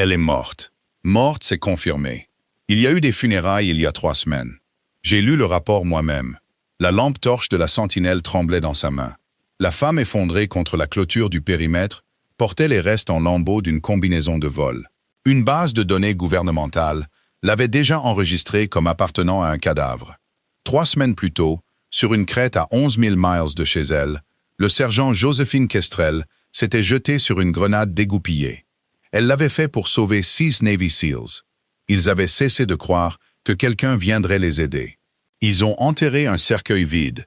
Elle est morte. Morte, c'est confirmé. Il y a eu des funérailles il y a 3 semaines. J'ai lu le rapport moi-même. La lampe torche de la sentinelle tremblait dans sa main. La femme effondrée contre la clôture du périmètre portait les restes en lambeaux d'une combinaison de vol. Une base de données gouvernementale l'avait déjà enregistrée comme appartenant à un cadavre. 3 semaines plus tôt, sur une crête à 11 000 miles de chez elle, le sergent Josephine Kestrel s'était jeté sur une grenade dégoupillée. Elle l'avait fait pour sauver 6 Navy SEALs. Ils avaient cessé de croire que quelqu'un viendrait les aider. Ils ont enterré un cercueil vide.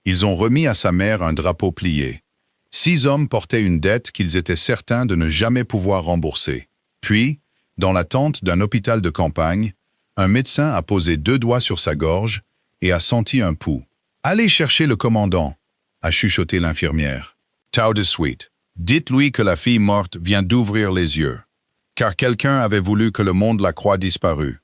Ils ont remis à sa mère un drapeau plié. 6 hommes portaient une dette qu'ils étaient certains de ne jamais pouvoir rembourser. Puis, dans la tente d'un hôpital de campagne, un médecin a posé 2 doigts sur sa gorge et a senti un pouls. « Allez chercher le commandant !» a chuchoté l'infirmière. « Tout de suite. Dites-lui que la fille morte vient d'ouvrir les yeux. » Car quelqu'un avait voulu que le monde la croie disparue.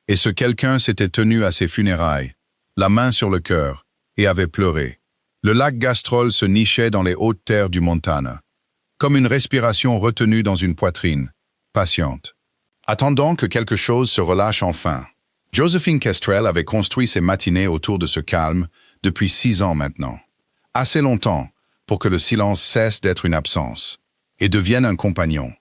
Et ce quelqu'un s'était tenu à ses funérailles, la main sur le cœur, et avait pleuré. Le lac Gastrol se nichait dans les hautes terres du Montana, comme une respiration retenue dans une poitrine, patiente. Attendant que quelque chose se relâche enfin. Josephine Kestrel avait construit ses matinées autour de ce calme depuis 6 ans maintenant. Assez longtemps pour que le silence cesse d'être une absence et devienne un compagnon.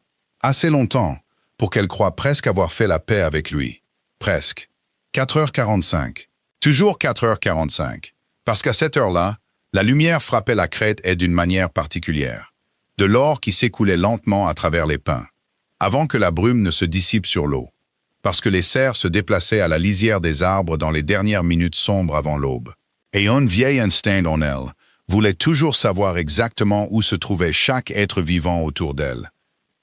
Assez longtemps pour qu'elle croie presque avoir fait la paix avec lui. Presque. 4h45. Toujours 4h45. Parce qu'à cette heure-là, la lumière frappait la crête et d'une manière particulière. De l'or qui s'écoulait lentement à travers les pins, avant que la brume ne se dissipe sur l'eau. Parce que les cerfs se déplaçaient à la lisière des arbres dans les dernières minutes sombres avant l'aube. Et un vieil instinct en elle voulait toujours savoir exactement où se trouvait chaque être vivant autour d'elle.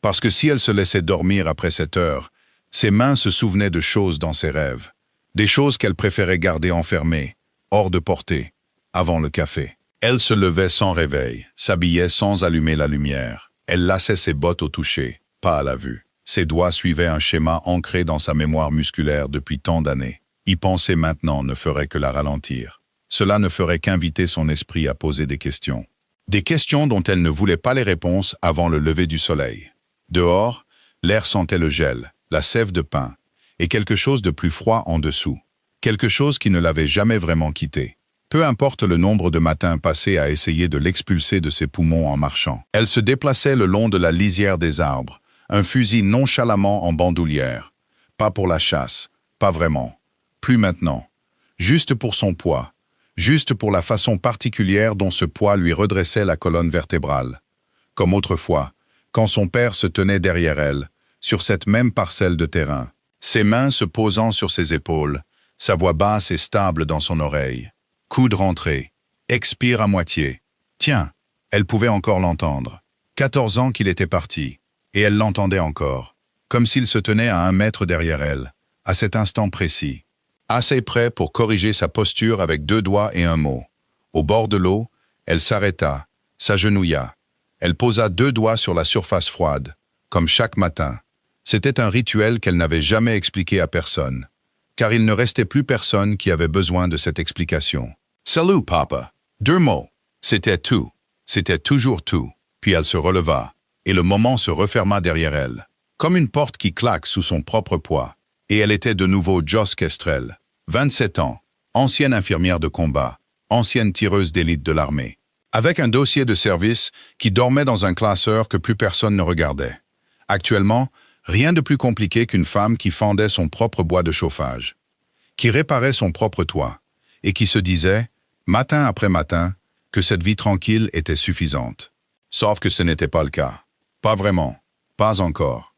Parce que si elle se laissait dormir après cette heure, ses mains se souvenaient de choses dans ses rêves. Des choses qu'elle préférait garder enfermées, hors de portée, avant le café. Elle se levait sans réveil, s'habillait sans allumer la lumière. Elle laçait ses bottes au toucher, pas à la vue. Ses doigts suivaient un schéma ancré dans sa mémoire musculaire depuis tant d'années. Y penser maintenant ne ferait que la ralentir. Cela ne ferait qu'inviter son esprit à poser des questions. Des questions dont elle ne voulait pas les réponses avant le lever du soleil. Dehors, l'air sentait le gel, la sève de pin, et quelque chose de plus froid en dessous. Quelque chose qui ne l'avait jamais vraiment quitté. Peu importe le nombre de matins passés à essayer de l'expulser de ses poumons en marchant. Elle se déplaçait le long de la lisière des arbres, un fusil nonchalamment en bandoulière. Pas pour la chasse, pas vraiment. Plus maintenant. Juste pour son poids. Juste pour la façon particulière dont ce poids lui redressait la colonne vertébrale. Comme autrefois, quand son père se tenait derrière elle, sur cette même parcelle de terrain, ses mains se posant sur ses épaules, sa voix basse et stable dans son oreille. Coude rentré. Expire à moitié. Tiens, elle pouvait encore l'entendre. 14 ans qu'il était parti, et elle l'entendait encore, comme s'il se tenait à 1 mètre derrière elle, à cet instant précis. Assez près pour corriger sa posture avec 2 doigts et un mot. Au bord de l'eau, elle s'arrêta, s'agenouilla. Elle posa 2 doigts sur la surface froide, comme chaque matin. C'était un rituel qu'elle n'avait jamais expliqué à personne, car il ne restait plus personne qui avait besoin de cette explication. « Salut, papa !» 2 mots. C'était tout. C'était toujours tout. Puis elle se releva, et le moment se referma derrière elle, comme une porte qui claque sous son propre poids. Et elle était de nouveau Joss Kestrel, 27 ans, ancienne infirmière de combat, ancienne tireuse d'élite de l'armée, avec un dossier de service qui dormait dans un classeur que plus personne ne regardait. Actuellement, rien de plus compliqué qu'une femme qui fendait son propre bois de chauffage, qui réparait son propre toit, et qui se disait, matin après matin, que cette vie tranquille était suffisante. Sauf que ce n'était pas le cas. Pas vraiment. Pas encore.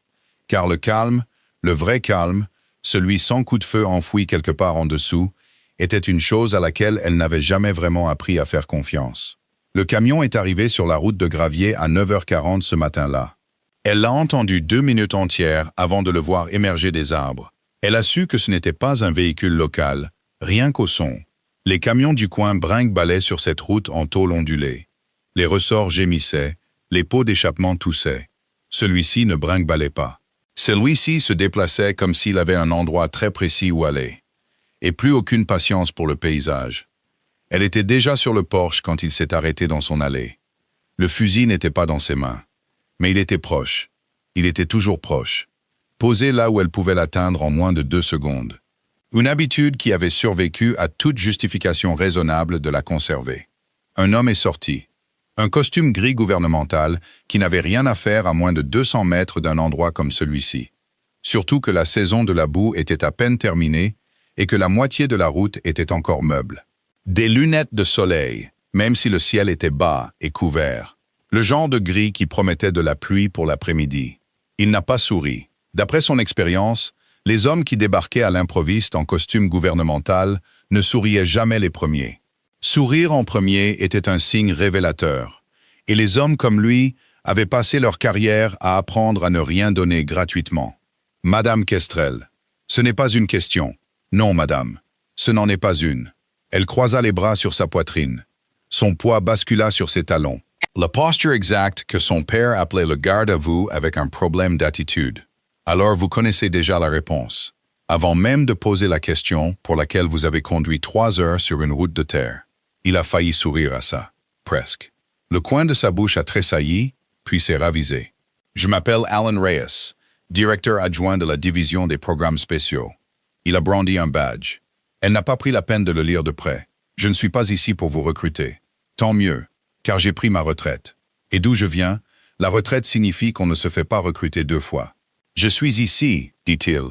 Car le calme, le vrai calme, celui sans coup de feu enfoui quelque part en dessous, était une chose à laquelle elle n'avait jamais vraiment appris à faire confiance. Le camion est arrivé sur la route de Gravier à 9h40 ce matin-là. Elle l'a entendu 2 minutes entières avant de le voir émerger des arbres. Elle a su que ce n'était pas un véhicule local, rien qu'au son. Les camions du coin brinque-ballaient sur cette route en tôle ondulée. Les ressorts gémissaient, les pots d'échappement toussaient. Celui-ci ne brinque-ballait pas. Celui-ci se déplaçait comme s'il avait un endroit très précis où aller. Et plus aucune patience pour le paysage. Elle était déjà sur le porche quand il s'est arrêté dans son allée. Le fusil n'était pas dans ses mains. Mais il était proche. Il était toujours proche. posée là où elle pouvait l'atteindre en moins de 2 secondes. Une habitude qui avait survécu à toute justification raisonnable de la conserver. Un homme est sorti. Un costume gris gouvernemental qui n'avait rien à faire à moins de 200 mètres d'un endroit comme celui-ci. Surtout que la saison de la boue était à peine terminée et que la moitié de la route était encore meuble. Des lunettes de soleil, même si le ciel était bas et couvert. Le genre de gris qui promettait de la pluie pour l'après-midi. Il n'a pas souri. D'après son expérience, les hommes qui débarquaient à l'improviste en costume gouvernemental ne souriaient jamais les premiers. Sourire en premier était un signe révélateur, et les hommes comme lui avaient passé leur carrière à apprendre à ne rien donner gratuitement. Madame Kestrel, ce n'est pas une question. Non, madame, ce n'en est pas une. Elle croisa les bras sur sa poitrine. Son poids bascula sur ses talons. La posture exacte que son père appelait le garde à vous avec un problème d'attitude. Alors vous connaissez déjà la réponse. Avant même de poser la question pour laquelle vous avez conduit 3 heures sur une route de terre. Il a failli sourire à ça. Presque. Le coin de sa bouche a tressailli, puis s'est ravisé. Je m'appelle Alan Reyes, directeur adjoint de la division des programmes spéciaux. Il a brandi un badge. Elle n'a pas pris la peine de le lire de près. Je ne suis pas ici pour vous recruter. Tant mieux, car j'ai pris ma retraite. Et d'où je viens, la retraite signifie qu'on ne se fait pas recruter 2 fois. Je suis ici, dit-il,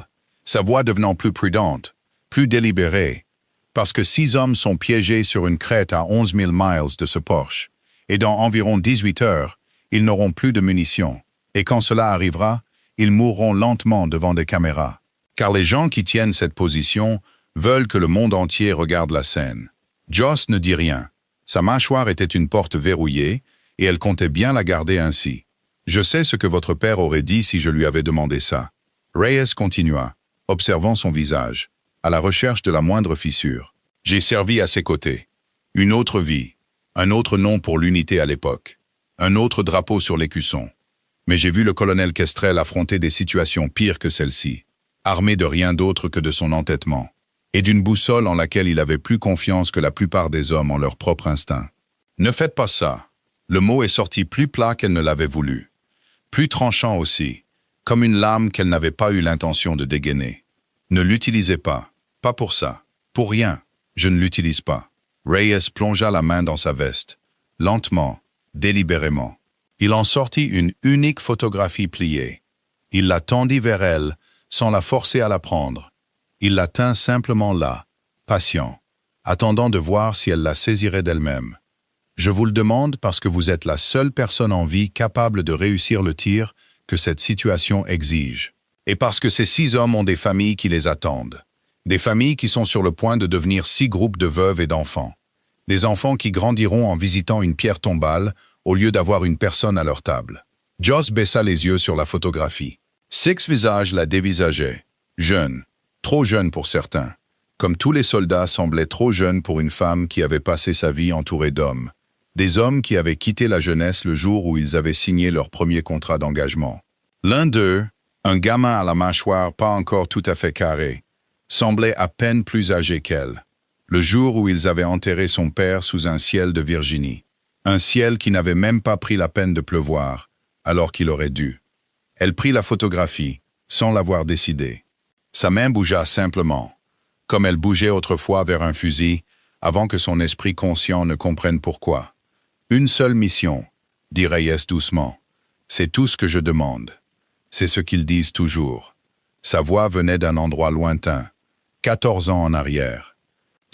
sa voix devenant plus prudente, plus délibérée, parce que 6 hommes sont piégés sur une crête à 11 000 miles de ce Porsche, et dans environ 18 heures, ils n'auront plus de munitions, et quand cela arrivera, ils mourront lentement devant des caméras. Car les gens qui tiennent cette position veulent que le monde entier regarde la scène. Joss ne dit rien. Sa mâchoire était une porte verrouillée, et elle comptait bien la garder ainsi. Je sais ce que votre père aurait dit si je lui avais demandé ça. Reyes continua, observant son visage, à la recherche de la moindre fissure. J'ai servi à ses côtés. Une autre vie, un autre nom pour l'unité à l'époque, un autre drapeau sur l'écusson. Mais j'ai vu le colonel Kestrel affronter des situations pires que celle-ci, armé de rien d'autre que de son entêtement, et d'une boussole en laquelle il avait plus confiance que la plupart des hommes en leur propre instinct. Ne faites pas ça. Le mot est sorti plus plat qu'elle ne l'avait voulu. Plus tranchant aussi, comme une lame qu'elle n'avait pas eu l'intention de dégainer. Ne l'utilisez pas. Pas pour ça. Pour rien. Je ne l'utilise pas. Reyes plongea la main dans sa veste. Lentement, délibérément. Il en sortit une unique photographie pliée. Il la tendit vers elle, sans la forcer à la prendre. Il la tint simplement là, patient, attendant de voir si elle la saisirait d'elle-même. Je vous le demande parce que vous êtes la seule personne en vie capable de réussir le tir que cette situation exige. Et parce que ces 6 hommes ont des familles qui les attendent. Des familles qui sont sur le point de devenir 6 groupes de veuves et d'enfants. Des enfants qui grandiront en visitant une pierre tombale au lieu d'avoir une personne à leur table. Joss baissa les yeux sur la photographie. 6 visages la dévisageaient. Jeunes, trop jeunes pour certains. Comme tous les soldats semblaient trop jeunes pour une femme qui avait passé sa vie entourée d'hommes. Des hommes qui avaient quitté la jeunesse le jour où ils avaient signé leur premier contrat d'engagement. L'un d'eux, un gamin à la mâchoire pas encore tout à fait carrée, semblait à peine plus âgé qu'elle, le jour où ils avaient enterré son père sous un ciel de Virginie. Un ciel qui n'avait même pas pris la peine de pleuvoir, alors qu'il aurait dû. Elle prit la photographie, sans l'avoir décidé. Sa main bougea simplement, comme elle bougeait autrefois vers un fusil, avant que son esprit conscient ne comprenne pourquoi. Une seule mission, dit Reyes doucement. C'est tout ce que je demande. C'est ce qu'ils disent toujours. Sa voix venait d'un endroit lointain, 14 ans en arrière.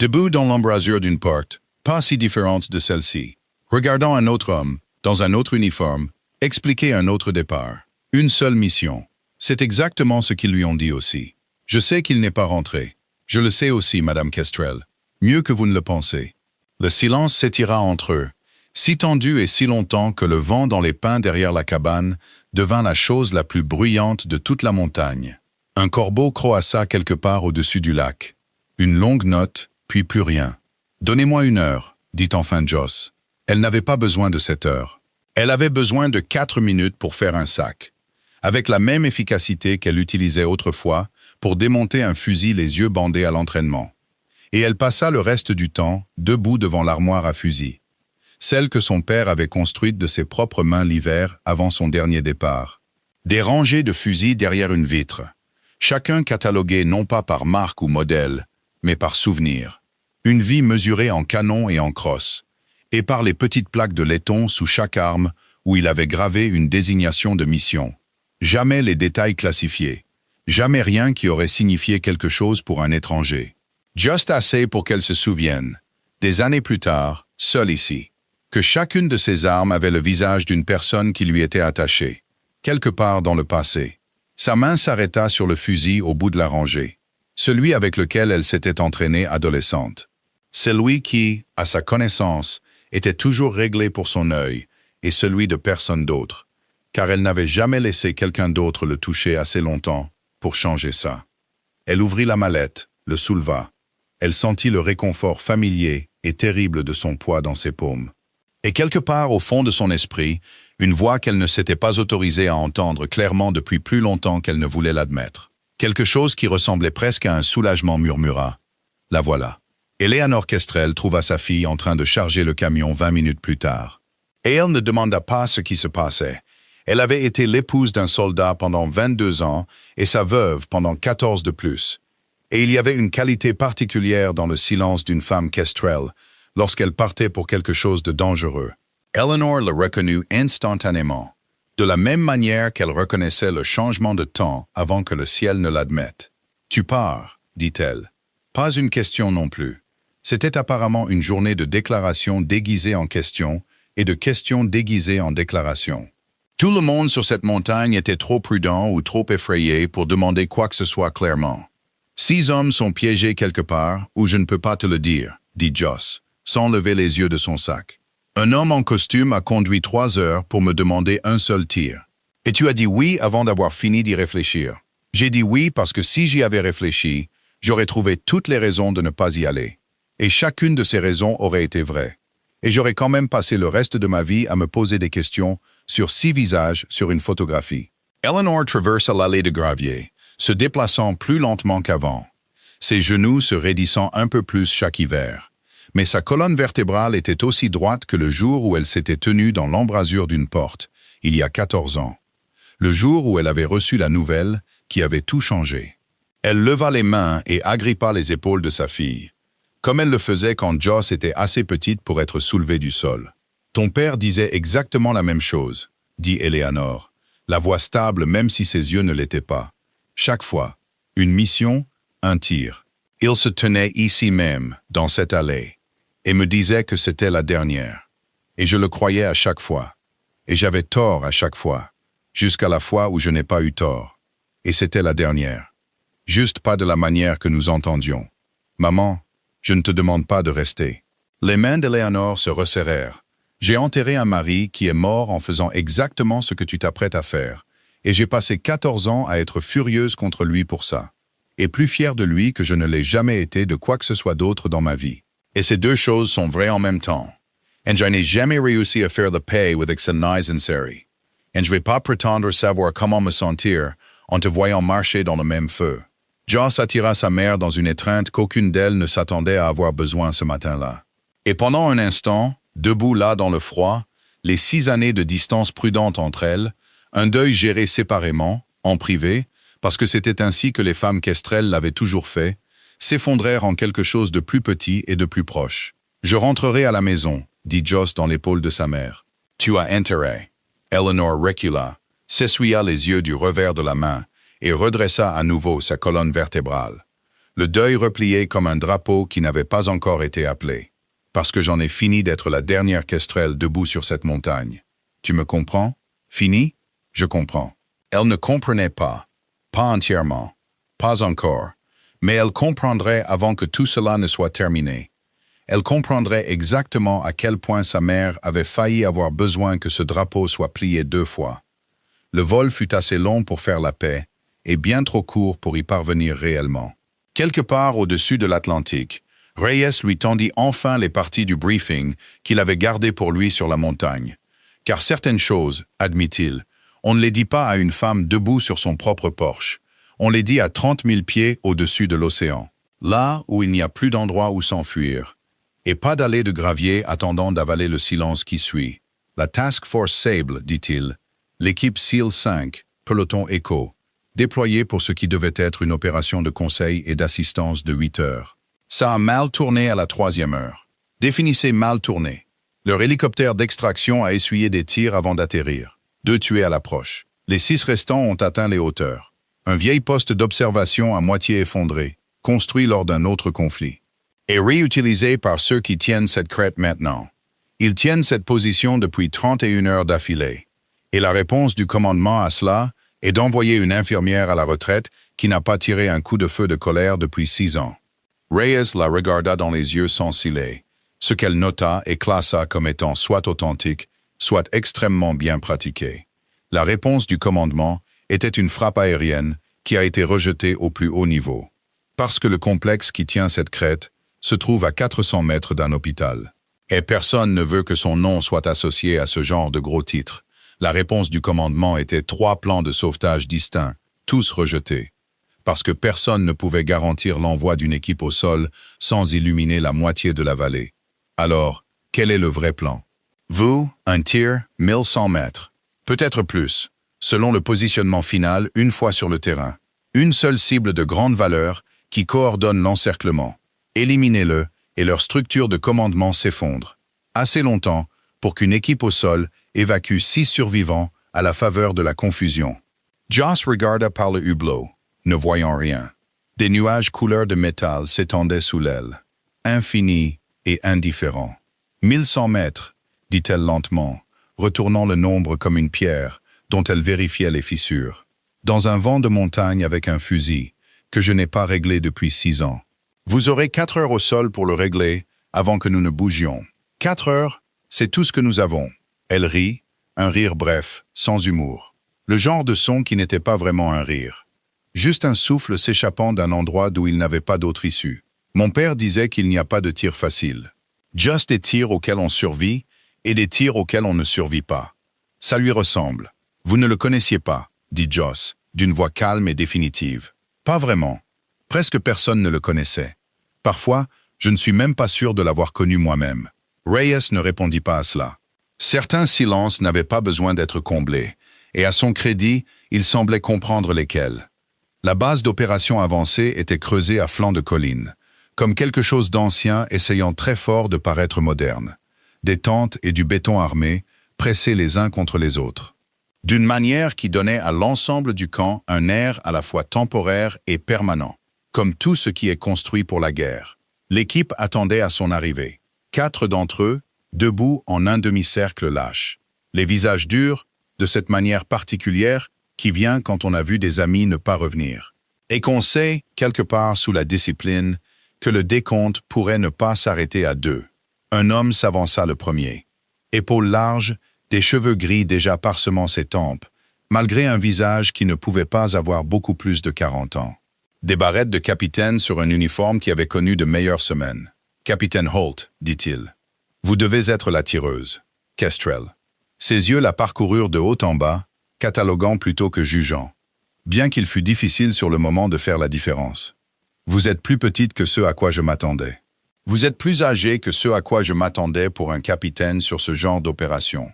Debout dans l'embrasure d'une porte, pas si différente de celle-ci, regardant un autre homme, dans un autre uniforme, expliquer un autre départ. Une seule mission. C'est exactement ce qu'ils lui ont dit aussi. Je sais qu'il n'est pas rentré. Je le sais aussi, Madame Kestrel. Mieux que vous ne le pensez. Le silence s'étira entre eux, si tendu et si longtemps que le vent dans les pins derrière la cabane devint la chose la plus bruyante de toute la montagne. Un corbeau croassa quelque part au-dessus du lac. Une longue note, puis plus rien. « Donnez-moi 1 heure », dit enfin Joss. Elle n'avait pas besoin de cette heure. Elle avait besoin de 4 minutes pour faire un sac, avec la même efficacité qu'elle utilisait autrefois pour démonter un fusil les yeux bandés à l'entraînement. Et elle passa le reste du temps debout devant l'armoire à fusil, celle que son père avait construite de ses propres mains l'hiver avant son dernier départ. Des rangées de fusils derrière une vitre. Chacun catalogué non pas par marque ou modèle, mais par souvenir. Une vie mesurée en canon et en crosse, et par les petites plaques de laiton sous chaque arme où il avait gravé une désignation de mission. Jamais les détails classifiés. Jamais rien qui aurait signifié quelque chose pour un étranger. Juste assez pour qu'elle se souvienne, des années plus tard, seule ici, que chacune de ces armes avait le visage d'une personne qui lui était attachée, quelque part dans le passé. Sa main s'arrêta sur le fusil au bout de la rangée, celui avec lequel elle s'était entraînée adolescente. Celui qui, à sa connaissance, était toujours réglé pour son œil, et celui de personne d'autre, car elle n'avait jamais laissé quelqu'un d'autre le toucher assez longtemps pour changer ça. Elle ouvrit la mallette, le souleva. Elle sentit le réconfort familier et terrible de son poids dans ses paumes. Et quelque part au fond de son esprit, une voix qu'elle ne s'était pas autorisée à entendre clairement depuis plus longtemps qu'elle ne voulait l'admettre. Quelque chose qui ressemblait presque à un soulagement murmura. La voilà. Eleanor Kestrel trouva sa fille en train de charger le camion 20 minutes plus tard. Et elle ne demanda pas ce qui se passait. Elle avait été l'épouse d'un soldat pendant 22 ans et sa veuve pendant 14 de plus. Et il y avait une qualité particulière dans le silence d'une femme Kestrel lorsqu'elle partait pour quelque chose de dangereux. Eleanor le reconnut instantanément, de la même manière qu'elle reconnaissait le changement de temps avant que le ciel ne l'admette. « Tu pars », dit-elle. Pas une question non plus. C'était apparemment une journée de déclarations déguisées en questions et de questions déguisées en déclarations. Tout le monde sur cette montagne était trop prudent ou trop effrayé pour demander quoi que ce soit clairement. 6 hommes sont piégés quelque part, ou je ne peux pas te le dire, dit Joss, sans lever les yeux de son sac. Un homme en costume a conduit 3 heures pour me demander un seul tir. Et tu as dit oui avant d'avoir fini d'y réfléchir. J'ai dit oui parce que si j'y avais réfléchi, j'aurais trouvé toutes les raisons de ne pas y aller. Et chacune de ces raisons aurait été vraie. Et j'aurais quand même passé le reste de ma vie à me poser des questions sur 6 visages sur une photographie. Eleanor traversa l'allée de gravier, se déplaçant plus lentement qu'avant, ses genoux se raidissant un peu plus chaque hiver. Mais sa colonne vertébrale était aussi droite que le jour où elle s'était tenue dans l'embrasure d'une porte, il y a 14 ans. Le jour où elle avait reçu la nouvelle qui avait tout changé. Elle leva les mains et agrippa les épaules de sa fille, comme elle le faisait quand Joss était assez petite pour être soulevée du sol. « Ton père disait exactement la même chose », dit Eleanor, la voix stable même si ses yeux ne l'étaient pas. Chaque fois, une mission, un tir. Il se tenait ici même, dans cette allée, et me disait que c'était la dernière. Et je le croyais à chaque fois. Et j'avais tort à chaque fois, jusqu'à la fois où je n'ai pas eu tort. Et c'était la dernière. Juste pas de la manière que nous entendions. Maman, je ne te demande pas de rester. Les mains d'Eleanor se resserrèrent. J'ai enterré un mari qui est mort en faisant exactement ce que tu t'apprêtes à faire. Et j'ai passé 14 ans à être furieuse contre lui pour ça. Et plus fière de lui que je ne l'ai jamais été de quoi que ce soit d'autre dans ma vie. Et ces deux choses sont vraies en même temps. Et je n'ai jamais réussi à faire la paix avec ce Nizinseri. Et je ne vais pas prétendre savoir comment me sentir en te voyant marcher dans le même feu. Joss attira sa mère dans une étreinte qu'aucune d'elles ne s'attendait à avoir besoin ce matin-là. Et pendant un instant, debout là dans le froid, les 6 années de distance prudente entre elles, un deuil géré séparément, en privé, parce que c'était ainsi que les femmes Kestrel l'avaient toujours fait, s'effondrèrent en quelque chose de plus petit et de plus proche. « Je rentrerai à la maison », dit Joss dans l'épaule de sa mère. « Tu as intérêt. » Eleanor recula, s'essuya les yeux du revers de la main et redressa à nouveau sa colonne vertébrale. Le deuil replié comme un drapeau qui n'avait pas encore été appelé. Parce que j'en ai fini d'être la dernière Kestrel debout sur cette montagne. Tu me comprends? Fini? Je comprends. Elle ne comprenait pas. Pas entièrement. Pas encore. Mais elle comprendrait avant que tout cela ne soit terminé. Elle comprendrait exactement à quel point sa mère avait failli avoir besoin que ce drapeau soit plié 2 fois. Le vol fut assez long pour faire la paix, et bien trop court pour y parvenir réellement. Quelque part au-dessus de l'Atlantique, Reyes lui tendit enfin les parties du briefing qu'il avait gardées pour lui sur la montagne. Car certaines choses, admit-il, on ne les dit pas à une femme debout sur son propre porche. On les dit à 30 000 pieds au-dessus de l'océan. Là où il n'y a plus d'endroit où s'enfuir. Et pas d'allée de gravier attendant d'avaler le silence qui suit. La Task Force Sable, dit-il, l'équipe SEAL 5, peloton Echo, déployé pour ce qui devait être une opération de conseil et d'assistance de 8 heures. Ça a mal tourné à la 3e heure. Définissez mal tourné. Leur hélicoptère d'extraction a essuyé des tirs avant d'atterrir. 2 tués à l'approche. Les 6 restants ont atteint les hauteurs. Un vieil poste d'observation à moitié effondré, construit lors d'un autre conflit, est réutilisé par ceux qui tiennent cette crête maintenant. Ils tiennent cette position depuis 31 heures d'affilée. Et la réponse du commandement à cela est d'envoyer une infirmière à la retraite qui n'a pas tiré un coup de feu de colère depuis 6 ans. Reyes la regarda dans les yeux sans ciller, ce qu'elle nota et classa comme étant soit authentique, soit extrêmement bien pratiqué. La réponse du commandement était une frappe aérienne qui a été rejetée au plus haut niveau. Parce que le complexe qui tient cette crête se trouve à 400 mètres d'un hôpital. Et personne ne veut que son nom soit associé à ce genre de gros titres. La réponse du commandement était 3 plans de sauvetage distincts, tous rejetés. Parce que personne ne pouvait garantir l'envoi d'une équipe au sol sans illuminer la moitié de la vallée. Alors, quel est le vrai plan? Vous, un tir, 1100 mètres. Peut-être plus, selon le positionnement final une fois sur le terrain. Une seule cible de grande valeur qui coordonne l'encerclement. Éliminez-le et leur structure de commandement s'effondre. Assez longtemps pour qu'une équipe au sol évacue 6 survivants à la faveur de la confusion. Joss regarda par le hublot, ne voyant rien. Des nuages couleur de métal s'étendaient sous l'aile, infinis et indifférents. 1100 mètres, dit-elle lentement, retournant le nombre comme une pierre dont elle vérifiait les fissures. Dans un vent de montagne avec un fusil, que je n'ai pas réglé depuis 6 ans. Vous aurez 4 heures au sol pour le régler avant que nous ne bougions. 4 heures, c'est tout ce que nous avons. Elle rit, un rire bref, sans humour. Le genre de son qui n'était pas vraiment un rire. Juste un souffle s'échappant d'un endroit d'où il n'avait pas d'autre issue. Mon père disait qu'il n'y a pas de tir facile. Juste des tirs auxquels on survit et des tirs auxquels on ne survit pas. Ça lui ressemble. Vous ne le connaissiez pas, dit Joss, d'une voix calme et définitive. Pas vraiment. Presque personne ne le connaissait. Parfois, je ne suis même pas sûr de l'avoir connu moi-même. Reyes ne répondit pas à cela. Certains silences n'avaient pas besoin d'être comblés, et à son crédit, il semblait comprendre lesquels. La base d'opération avancée était creusée à flanc de colline, comme quelque chose d'ancien essayant très fort de paraître moderne. Des tentes et du béton armé, pressés les uns contre les autres. D'une manière qui donnait à l'ensemble du camp un air à la fois temporaire et permanent, comme tout ce qui est construit pour la guerre. L'équipe attendait à son arrivée. 4 d'entre eux, debout en un demi-cercle lâche. Les visages durs, de cette manière particulière qui vient quand on a vu des amis ne pas revenir. Et qu'on sait, quelque part sous la discipline, que le décompte pourrait ne pas s'arrêter à 2. Un homme s'avança le premier. Épaules larges, des cheveux gris déjà parsemant ses tempes, malgré un visage qui ne pouvait pas avoir beaucoup plus de 40 ans. Des barrettes de capitaine sur un uniforme qui avait connu de meilleures semaines. « Capitaine Holt, dit-il. Vous devez être la tireuse. Kestrel. » Ses yeux la parcoururent de haut en bas, cataloguant plutôt que jugeant. Bien qu'il fût difficile sur le moment de faire la différence. Vous êtes plus petite que ce à quoi je m'attendais. Vous êtes plus âgée que ce à quoi je m'attendais pour un capitaine sur ce genre d'opération.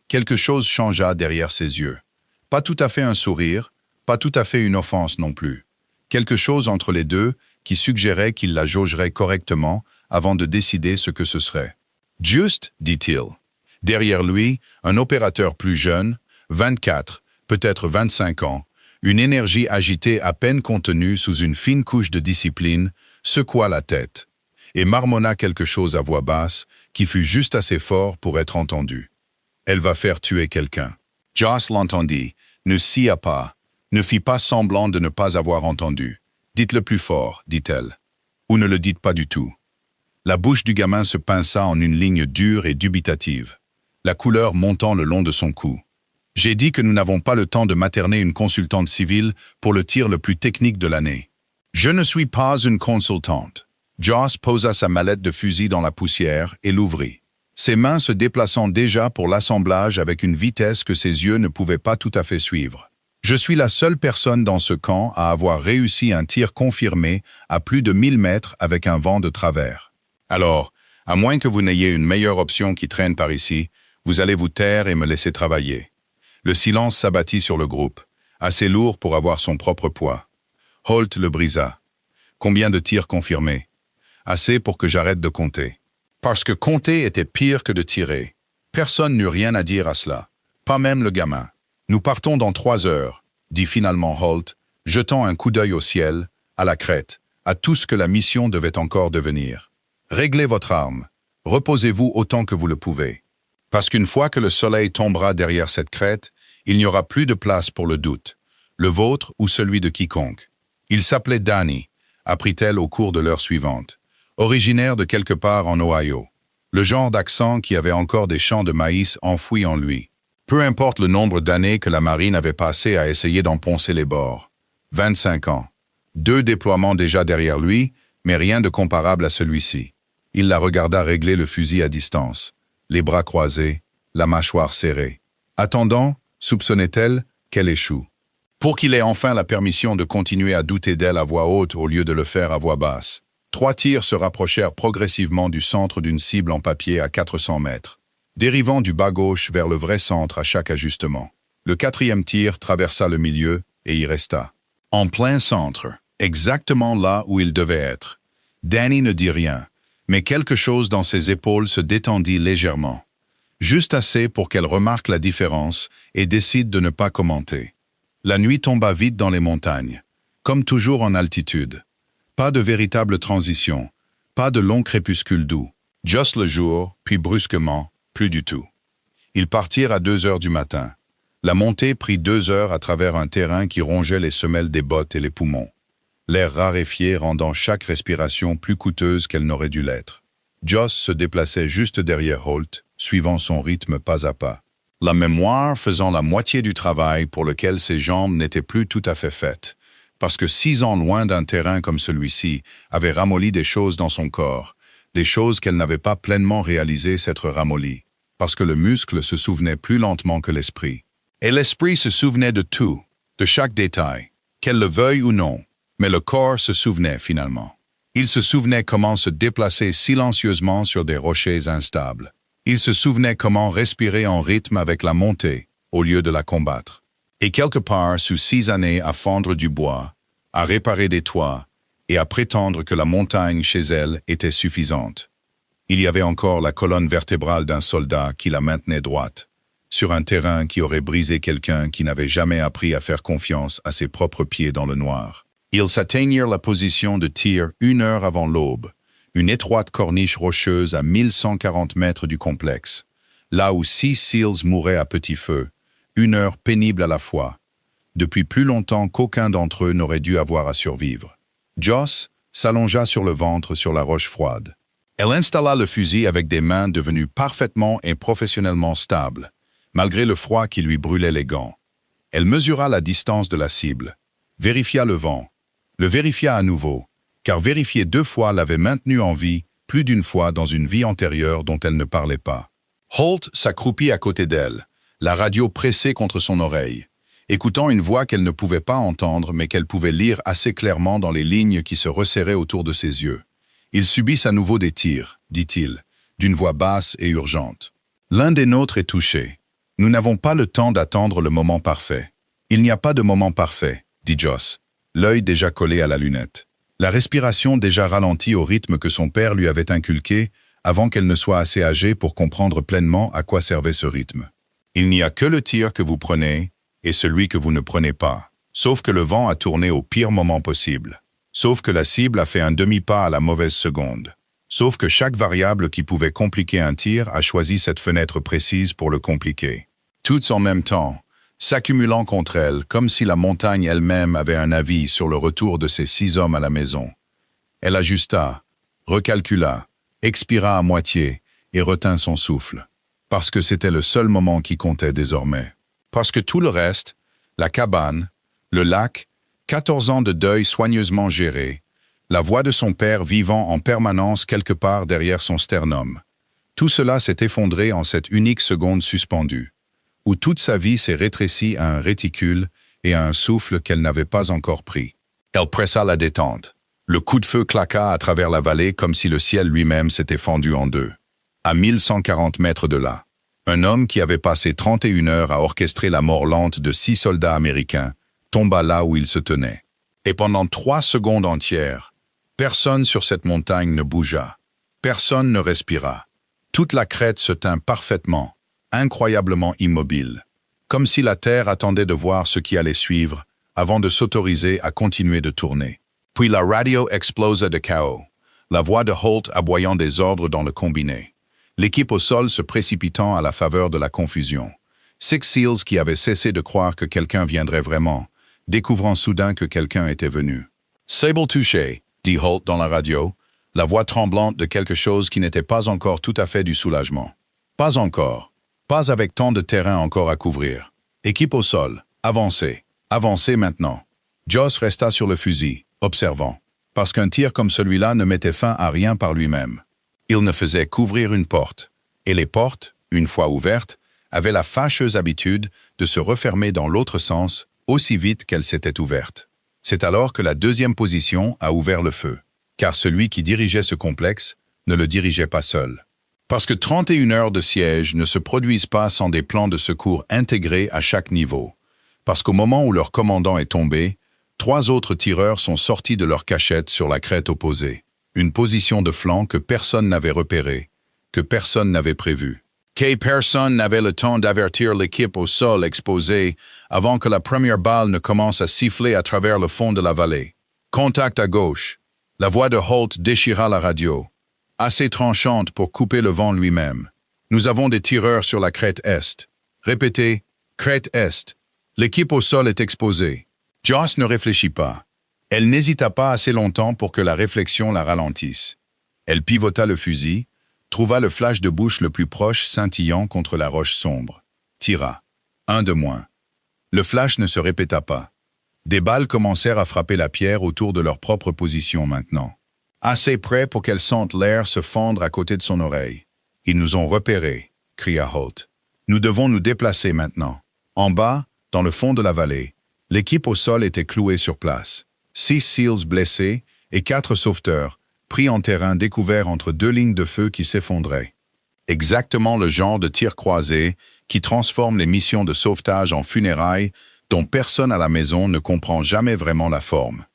Quelque chose changea derrière ses yeux. Pas tout à fait un sourire, pas tout à fait une offense non plus. Quelque chose entre les deux qui suggérait qu'il la jaugerait correctement avant de décider ce que ce serait. « Juste, dit-il. » Derrière lui, un opérateur plus jeune, 24, peut-être 25 ans, une énergie agitée à peine contenue sous une fine couche de discipline, secoua la tête et marmonna quelque chose à voix basse qui fut juste assez fort pour être entendu. Elle va faire tuer quelqu'un. Joss l'entendit, ne sia pas, ne fit pas semblant de ne pas avoir entendu. Dites-le plus fort, dit-elle. Ou ne le dites pas du tout. La bouche du gamin se pinça en une ligne dure et dubitative, la couleur montant le long de son cou. J'ai dit que nous n'avons pas le temps de materner une consultante civile pour le tir le plus technique de l'année. Je ne suis pas une consultante. Joss posa sa mallette de fusil dans la poussière et l'ouvrit, ses mains se déplaçant déjà pour l'assemblage avec une vitesse que ses yeux ne pouvaient pas tout à fait suivre. Je suis la seule personne dans ce camp à avoir réussi un tir confirmé à plus de 1000 mètres avec un vent de travers. Alors, à moins que vous n'ayez une meilleure option qui traîne par ici, vous allez vous taire et me laisser travailler. Le silence s'abattit sur le groupe, assez lourd pour avoir son propre poids. Holt le brisa. Combien de tirs confirmés? Assez pour que j'arrête de compter. Parce que compter était pire que de tirer. Personne n'eut rien à dire à cela. Pas même le gamin. Nous partons dans 3 heures, dit finalement Holt, jetant un coup d'œil au ciel, à la crête, à tout ce que la mission devait encore devenir. Réglez votre arme. Reposez-vous autant que vous le pouvez. Parce qu'une fois que le soleil tombera derrière cette crête, il n'y aura plus de place pour le doute, le vôtre ou celui de quiconque. Il s'appelait Danny, apprit-elle au cours de l'heure suivante, originaire de quelque part en Ohio. Le genre d'accent qui avait encore des champs de maïs enfouis en lui. Peu importe le nombre d'années que la marine avait passé à essayer d'en poncer les bords. 25 ans. 2 déploiements déjà derrière lui, mais rien de comparable à celui-ci. Il la regarda régler le fusil à distance, les bras croisés, la mâchoire serrée. Attendant, soupçonnait-elle, qu'elle échoue. Pour qu'il ait enfin la permission de continuer à douter d'elle à voix haute au lieu de le faire à voix basse. 3 tirs se rapprochèrent progressivement du centre d'une cible en papier à 400 mètres, dérivant du bas gauche vers le vrai centre à chaque ajustement. Le 4e tir traversa le milieu et y resta. En plein centre, exactement là où il devait être. Danny ne dit rien, mais quelque chose dans ses épaules se détendit légèrement. Juste assez pour qu'elle remarque la différence et décide de ne pas commenter. La nuit tomba vite dans les montagnes, comme toujours en altitude. Pas de véritable transition, pas de long crépuscule doux. Juste le jour, puis brusquement, plus du tout. Ils partirent à 2 heures du matin. La montée prit 2 heures à travers un terrain qui rongeait les semelles des bottes et les poumons. L'air raréfié rendant chaque respiration plus coûteuse qu'elle n'aurait dû l'être. Joss se déplaçait juste derrière Holt, suivant son rythme pas à pas. La mémoire faisant la moitié du travail pour lequel ses jambes n'étaient plus tout à fait faites. Parce que 6 ans loin d'un terrain comme celui-ci avaient ramolli des choses dans son corps, des choses qu'elle n'avait pas pleinement réalisées s'être ramollies, parce que le muscle se souvenait plus lentement que l'esprit. Et l'esprit se souvenait de tout, de chaque détail, qu'elle le veuille ou non, mais le corps se souvenait finalement. Il se souvenait comment se déplacer silencieusement sur des rochers instables. Il se souvenait comment respirer en rythme avec la montée, au lieu de la combattre. Et quelque part, sous 6 années à fendre du bois, à réparer des toits, et à prétendre que la montagne chez elle était suffisante. Il y avait encore la colonne vertébrale d'un soldat qui la maintenait droite, sur un terrain qui aurait brisé quelqu'un qui n'avait jamais appris à faire confiance à ses propres pieds dans le noir. Ils atteignirent la position de tir 1 heure avant l'aube, une étroite corniche rocheuse à 1140 mètres du complexe, là où 6 SEALs mouraient à petit feu, 1 heure pénible à la fois, depuis plus longtemps qu'aucun d'entre eux n'aurait dû avoir à survivre. Joss s'allongea sur le ventre sur la roche froide. Elle installa le fusil avec des mains devenues parfaitement et professionnellement stables, malgré le froid qui lui brûlait les gants. Elle mesura la distance de la cible, vérifia le vent, le vérifia à nouveau, car vérifier 2 fois l'avait maintenue en vie plus d'une fois dans une vie antérieure dont elle ne parlait pas. Holt s'accroupit à côté d'elle, la radio pressée contre son oreille, écoutant une voix qu'elle ne pouvait pas entendre mais qu'elle pouvait lire assez clairement dans les lignes qui se resserraient autour de ses yeux. « Ils subissent à nouveau des tirs, dit-il, d'une voix basse et urgente. L'un des nôtres est touché. Nous n'avons pas le temps d'attendre le moment parfait. Il n'y a pas de moment parfait, dit Joss, l'œil déjà collé à la lunette. La respiration déjà ralentie au rythme que son père lui avait inculqué avant qu'elle ne soit assez âgée pour comprendre pleinement à quoi servait ce rythme. Il n'y a que le tir que vous prenez et celui que vous ne prenez pas, sauf que le vent a tourné au pire moment possible, sauf que la cible a fait un demi-pas à la mauvaise seconde, sauf que chaque variable qui pouvait compliquer un tir a choisi cette fenêtre précise pour le compliquer. Toutes en même temps, s'accumulant contre elle, comme si la montagne elle-même avait un avis sur le retour de ces 6 hommes à la maison. Elle ajusta, recalcula, expira à moitié et retint son souffle. Parce que c'était le seul moment qui comptait désormais. Parce que tout le reste, la cabane, le lac, 14 ans de deuil soigneusement géré, la voix de son père vivant en permanence quelque part derrière son sternum. Tout cela s'est effondré en cette unique seconde suspendue, où toute sa vie s'est rétrécie à un réticule et à un souffle qu'elle n'avait pas encore pris. Elle pressa la détente. Le coup de feu claqua à travers la vallée comme si le ciel lui-même s'était fendu en deux. À 1140 mètres de là, un homme qui avait passé 31 heures à orchestrer la mort lente de 6 soldats américains tomba là où il se tenait. Et pendant 3 secondes entières, personne sur cette montagne ne bougea. Personne ne respira. Toute la crête se tint parfaitement, incroyablement immobile, comme si la Terre attendait de voir ce qui allait suivre avant de s'autoriser à continuer de tourner. Puis la radio explosa de chaos, la voix de Holt aboyant des ordres dans le combiné, l'équipe au sol se précipitant à la faveur de la confusion. Six Seals qui avait cessé de croire que quelqu'un viendrait vraiment, découvrant soudain que quelqu'un était venu. « Sable touché », dit Holt dans la radio, la voix tremblante de quelque chose qui n'était pas encore tout à fait du soulagement. Pas encore. Pas avec tant de terrain encore à couvrir. Équipe au sol. Avancez. Avancez maintenant. Joss resta sur le fusil, observant, parce qu'un tir comme celui-là ne mettait fin à rien par lui-même. Il ne faisait qu'ouvrir une porte. Et les portes, une fois ouvertes, avaient la fâcheuse habitude de se refermer dans l'autre sens aussi vite qu'elles s'étaient ouvertes. C'est alors que la deuxième position a ouvert le feu, car celui qui dirigeait ce complexe ne le dirigeait pas seul. Parce que 31 heures de siège ne se produisent pas sans des plans de secours intégrés à chaque niveau. Parce qu'au moment où leur commandant est tombé, 3 autres tireurs sont sortis de leur cachette sur la crête opposée. Une position de flanc que personne n'avait repérée, que personne n'avait prévue. Que personne n'avait le temps d'avertir l'équipe au sol exposée avant que la première balle ne commence à siffler à travers le fond de la vallée. Contact à gauche. La voix de Holt déchira la radio, assez tranchante pour couper le vent lui-même. Nous avons des tireurs sur la crête est. Répétez, crête est. L'équipe au sol est exposée. Joss ne réfléchit pas. Elle n'hésita pas assez longtemps pour que la réflexion la ralentisse. Elle pivota le fusil, trouva le flash de bouche le plus proche scintillant contre la roche sombre. Tira. 1 de moins. Le flash ne se répéta pas. Des balles commencèrent à frapper la pierre autour de leur propre position maintenant. Assez près pour qu'elle sente l'air se fendre à côté de son oreille. « Ils nous ont repérés », cria Holt. « Nous devons nous déplacer maintenant. » En bas, dans le fond de la vallée, l'équipe au sol était clouée sur place. 6 Seals blessés et 4 sauveteurs, pris en terrain découvert entre 2 lignes de feu qui s'effondraient. Exactement le genre de tir croisé qui transforme les missions de sauvetage en funérailles dont personne à la maison ne comprend jamais vraiment la forme.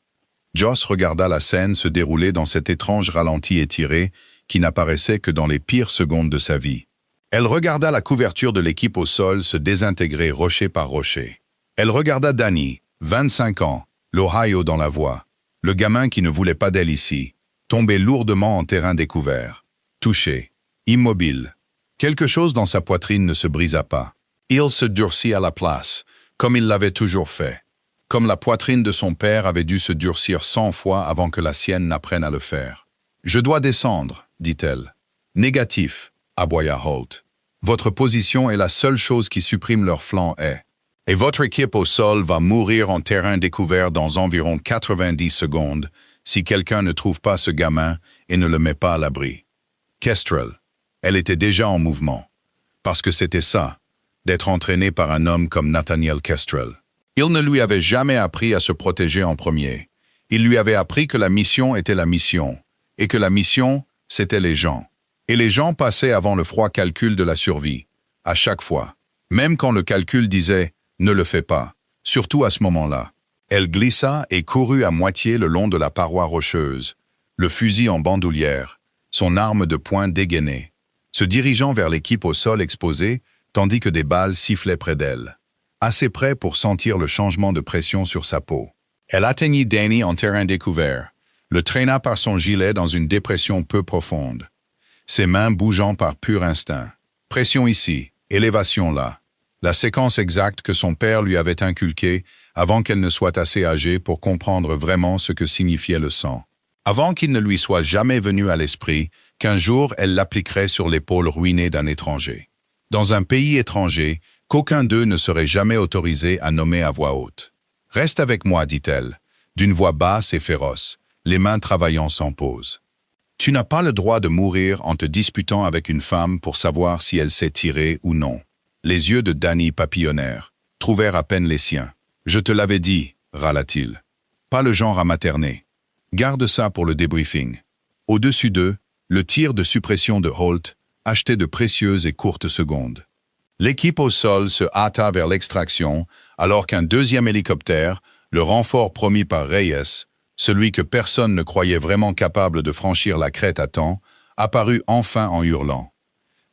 Joss regarda la scène se dérouler dans cet étrange ralenti étiré qui n'apparaissait que dans les pires secondes de sa vie. Elle regarda la couverture de l'équipe au sol se désintégrer rocher par rocher. Elle regarda Danny, 25 ans, l'Ohio dans la voie, le gamin qui ne voulait pas d'elle ici, tomber lourdement en terrain découvert, touché, immobile. Quelque chose dans sa poitrine ne se brisa pas. Il se durcit à la place, comme il l'avait toujours fait. Comme la poitrine de son père avait dû se durcir 100 fois avant que la sienne n'apprenne à le faire. « Je dois descendre », dit-elle. « Négatif », aboya Holt. « Votre position est la seule chose qui supprime leur flanc et votre équipe au sol va mourir en terrain découvert dans environ 90 secondes si quelqu'un ne trouve pas ce gamin et ne le met pas à l'abri. » Kestrel. Elle était déjà en mouvement. Parce que c'était ça, d'être entraînée par un homme comme Nathaniel Kestrel. Il ne lui avait jamais appris à se protéger en premier. Il lui avait appris que la mission était la mission, et que la mission, c'était les gens. Et les gens passaient avant le froid calcul de la survie, à chaque fois. Même quand le calcul disait « ne le fais pas », surtout à ce moment-là. Elle glissa et courut à moitié le long de la paroi rocheuse, le fusil en bandoulière, son arme de poing dégainée, se dirigeant vers l'équipe au sol exposé, tandis que des balles sifflaient près d'elle, assez près pour sentir le changement de pression sur sa peau. Elle atteignit Danny en terrain découvert, le traîna par son gilet dans une dépression peu profonde, ses mains bougeant par pur instinct. Pression ici, élévation là. La séquence exacte que son père lui avait inculquée avant qu'elle ne soit assez âgée pour comprendre vraiment ce que signifiait le sang. Avant qu'il ne lui soit jamais venu à l'esprit qu'un jour elle l'appliquerait sur l'épaule ruinée d'un étranger. Dans un pays étranger, qu'aucun d'eux ne serait jamais autorisé à nommer à voix haute. « Reste avec moi, dit-elle, d'une voix basse et féroce, les mains travaillant sans pause. Tu n'as pas le droit de mourir en te disputant avec une femme pour savoir si elle sait tirer ou non. » Les yeux de Danny papillonnèrent, trouvèrent à peine les siens. « Je te l'avais dit, râla-t-il. Pas le genre à materner. Garde ça pour le débriefing. » Au-dessus d'eux, le tir de suppression de Holt achetait de précieuses et courtes secondes. L'équipe au sol se hâta vers l'extraction, alors qu'un deuxième hélicoptère, le renfort promis par Reyes, celui que personne ne croyait vraiment capable de franchir la crête à temps, apparut enfin en hurlant.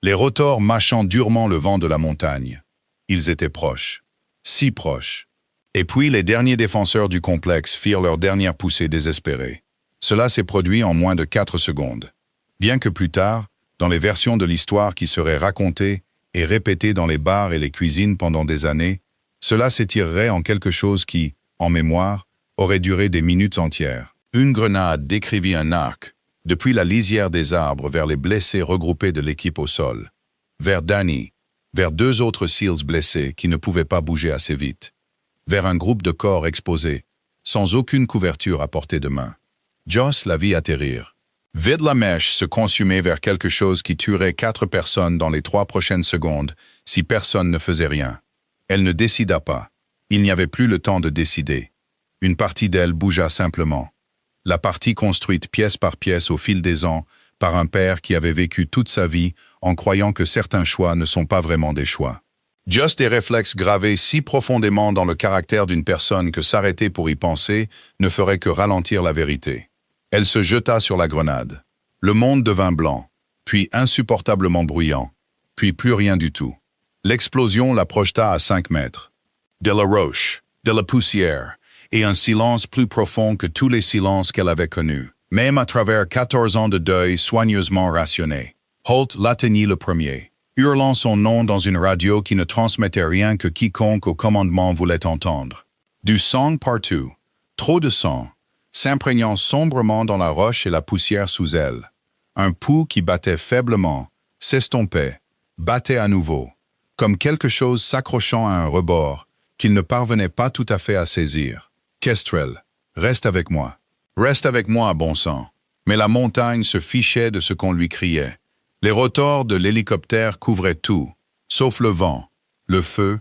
Les rotors mâchant durement le vent de la montagne. Ils étaient proches. Si proches. Et puis les derniers défenseurs du complexe firent leur dernière poussée désespérée. Cela s'est produit en moins de 4 secondes. Bien que plus tard, dans les versions de l'histoire qui seraient racontées et répétées dans les bars et les cuisines pendant des années, cela s'étirerait en quelque chose qui, en mémoire, aurait duré des minutes entières. Une grenade décrivit un arc, depuis la lisière des arbres vers les blessés regroupés de l'équipe au sol, vers Danny, vers 2 autres SEALs blessés qui ne pouvaient pas bouger assez vite, vers un groupe de corps exposés, sans aucune couverture à portée de main. Joss la vit atterrir. Vide la mèche se consumait vers quelque chose qui tuerait 4 personnes dans les 3 prochaines secondes si personne ne faisait rien. Elle ne décida pas. Il n'y avait plus le temps de décider. Une partie d'elle bougea simplement. La partie construite pièce par pièce au fil des ans par un père qui avait vécu toute sa vie en croyant que certains choix ne sont pas vraiment des choix. Juste des réflexes gravés si profondément dans le caractère d'une personne que s'arrêter pour y penser ne ferait que ralentir la vérité. Elle se jeta sur la grenade. Le monde devint blanc, puis insupportablement bruyant, puis plus rien du tout. L'explosion la projeta à 5 mètres. De la roche, de la poussière, et un silence plus profond que tous les silences qu'elle avait connus, même à travers 14 ans de deuil soigneusement rationné. Holt l'atteignit le premier, hurlant son nom dans une radio qui ne transmettait rien que quiconque au commandement voulait entendre. Du sang partout, trop de sang, s'imprégnant sombrement dans la roche et la poussière sous elle. Un pouls qui battait faiblement, s'estompait, battait à nouveau, comme quelque chose s'accrochant à un rebord qu'il ne parvenait pas tout à fait à saisir. Kestrel, reste avec moi. Reste avec moi, bon sang. Mais la montagne se fichait de ce qu'on lui criait. Les rotors de l'hélicoptère couvraient tout, sauf le vent, le feu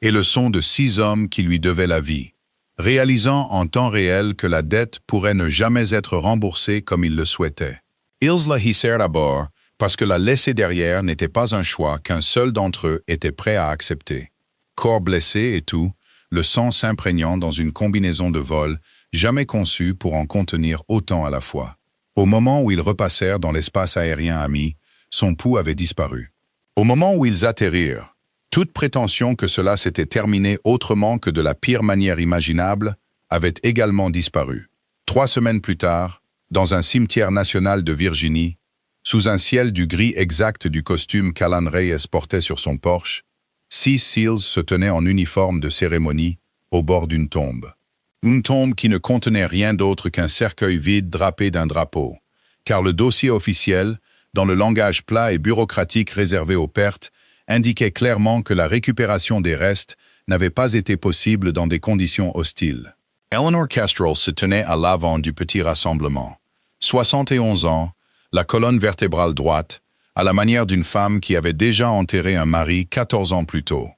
et le son de 6 hommes qui lui devaient la vie, réalisant en temps réel que la dette pourrait ne jamais être remboursée comme il le souhaitait. Ils la hissèrent à bord parce que la laisser derrière n'était pas un choix qu'un seul d'entre eux était prêt à accepter. Corps blessé et tout, le sang s'imprégnant dans une combinaison de vol jamais conçue pour en contenir autant à la fois. Au moment où ils repassèrent dans l'espace aérien ami, son pouls avait disparu. Au moment où ils atterrirent, toute prétention que cela s'était terminé autrement que de la pire manière imaginable avait également disparu. 3 semaines plus tard, dans un cimetière national de Virginie, sous un ciel du gris exact du costume qu'Alan Reyes portait sur son Porsche, 6 SEALs se tenaient en uniforme de cérémonie au bord d'une tombe. Une tombe qui ne contenait rien d'autre qu'un cercueil vide drapé d'un drapeau, car le dossier officiel, dans le langage plat et bureaucratique réservé aux pertes, indiquait clairement que la récupération des restes n'avait pas été possible dans des conditions hostiles. Eleanor Kestrel se tenait à l'avant du petit rassemblement. 71 ans, la colonne vertébrale droite, à la manière d'une femme qui avait déjà enterré un mari 14 ans plus tôt,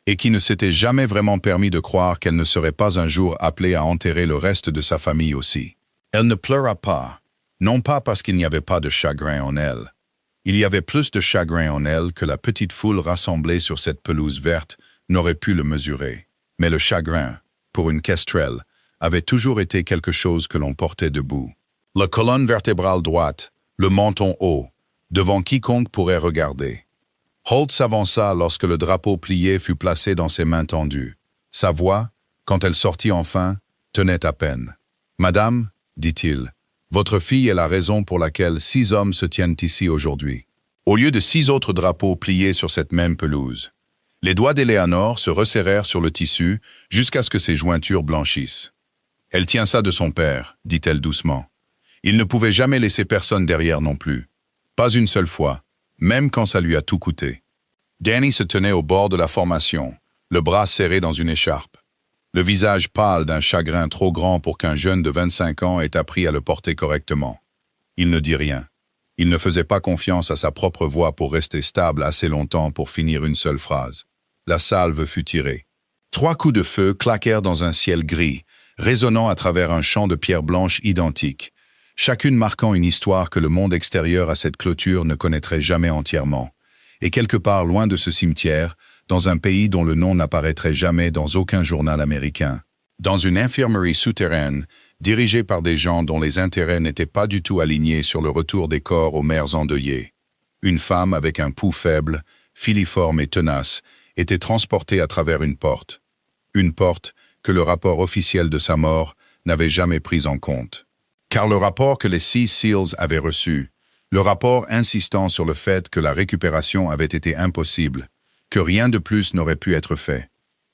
et qui ne s'était jamais vraiment permis de croire qu'elle ne serait pas un jour appelée à enterrer le reste de sa famille aussi. Elle ne pleura pas, non pas parce qu'il n'y avait pas de chagrin en elle. Il y avait plus de chagrin en elle que la petite foule rassemblée sur cette pelouse verte n'aurait pu le mesurer. Mais le chagrin, pour une Kestrel, avait toujours été quelque chose que l'on portait debout. La colonne vertébrale droite, le menton haut, devant quiconque pourrait regarder. Holt s'avança lorsque le drapeau plié fut placé dans ses mains tendues. Sa voix, quand elle sortit enfin, tenait à peine. « Madame, dit-il, votre fille est la raison pour laquelle 6 hommes se tiennent ici aujourd'hui. » Au lieu de 6 autres drapeaux pliés sur cette même pelouse, les doigts d'Eleanor se resserrèrent sur le tissu jusqu'à ce que ses jointures blanchissent. « Elle tient ça de son père, dit-elle doucement. Il ne pouvait jamais laisser personne derrière non plus. Pas une seule fois, même quand ça lui a tout coûté. » Danny se tenait au bord de la formation, le bras serré dans une écharpe, le visage pâle d'un chagrin trop grand pour qu'un jeune de 25 ans ait appris à le porter correctement. Il ne dit rien. Il ne faisait pas confiance à sa propre voix pour rester stable assez longtemps pour finir une seule phrase. La salve fut tirée. 3 coups de feu claquèrent dans un ciel gris, résonnant à travers un champ de pierres blanches identiques, chacune marquant une histoire que le monde extérieur à cette clôture ne connaîtrait jamais entièrement. Et quelque part loin de ce cimetière, dans un pays dont le nom n'apparaîtrait jamais dans aucun journal américain, dans une infirmerie souterraine, dirigée par des gens dont les intérêts n'étaient pas du tout alignés sur le retour des corps aux mères endeuillées. Une femme avec un pouls faible, filiforme et tenace, était transportée à travers une porte. Une porte que le rapport officiel de sa mort n'avait jamais prise en compte. Car le rapport que les Sea Seals avaient reçu, le rapport insistant sur le fait que la récupération avait été impossible, que rien de plus n'aurait pu être fait,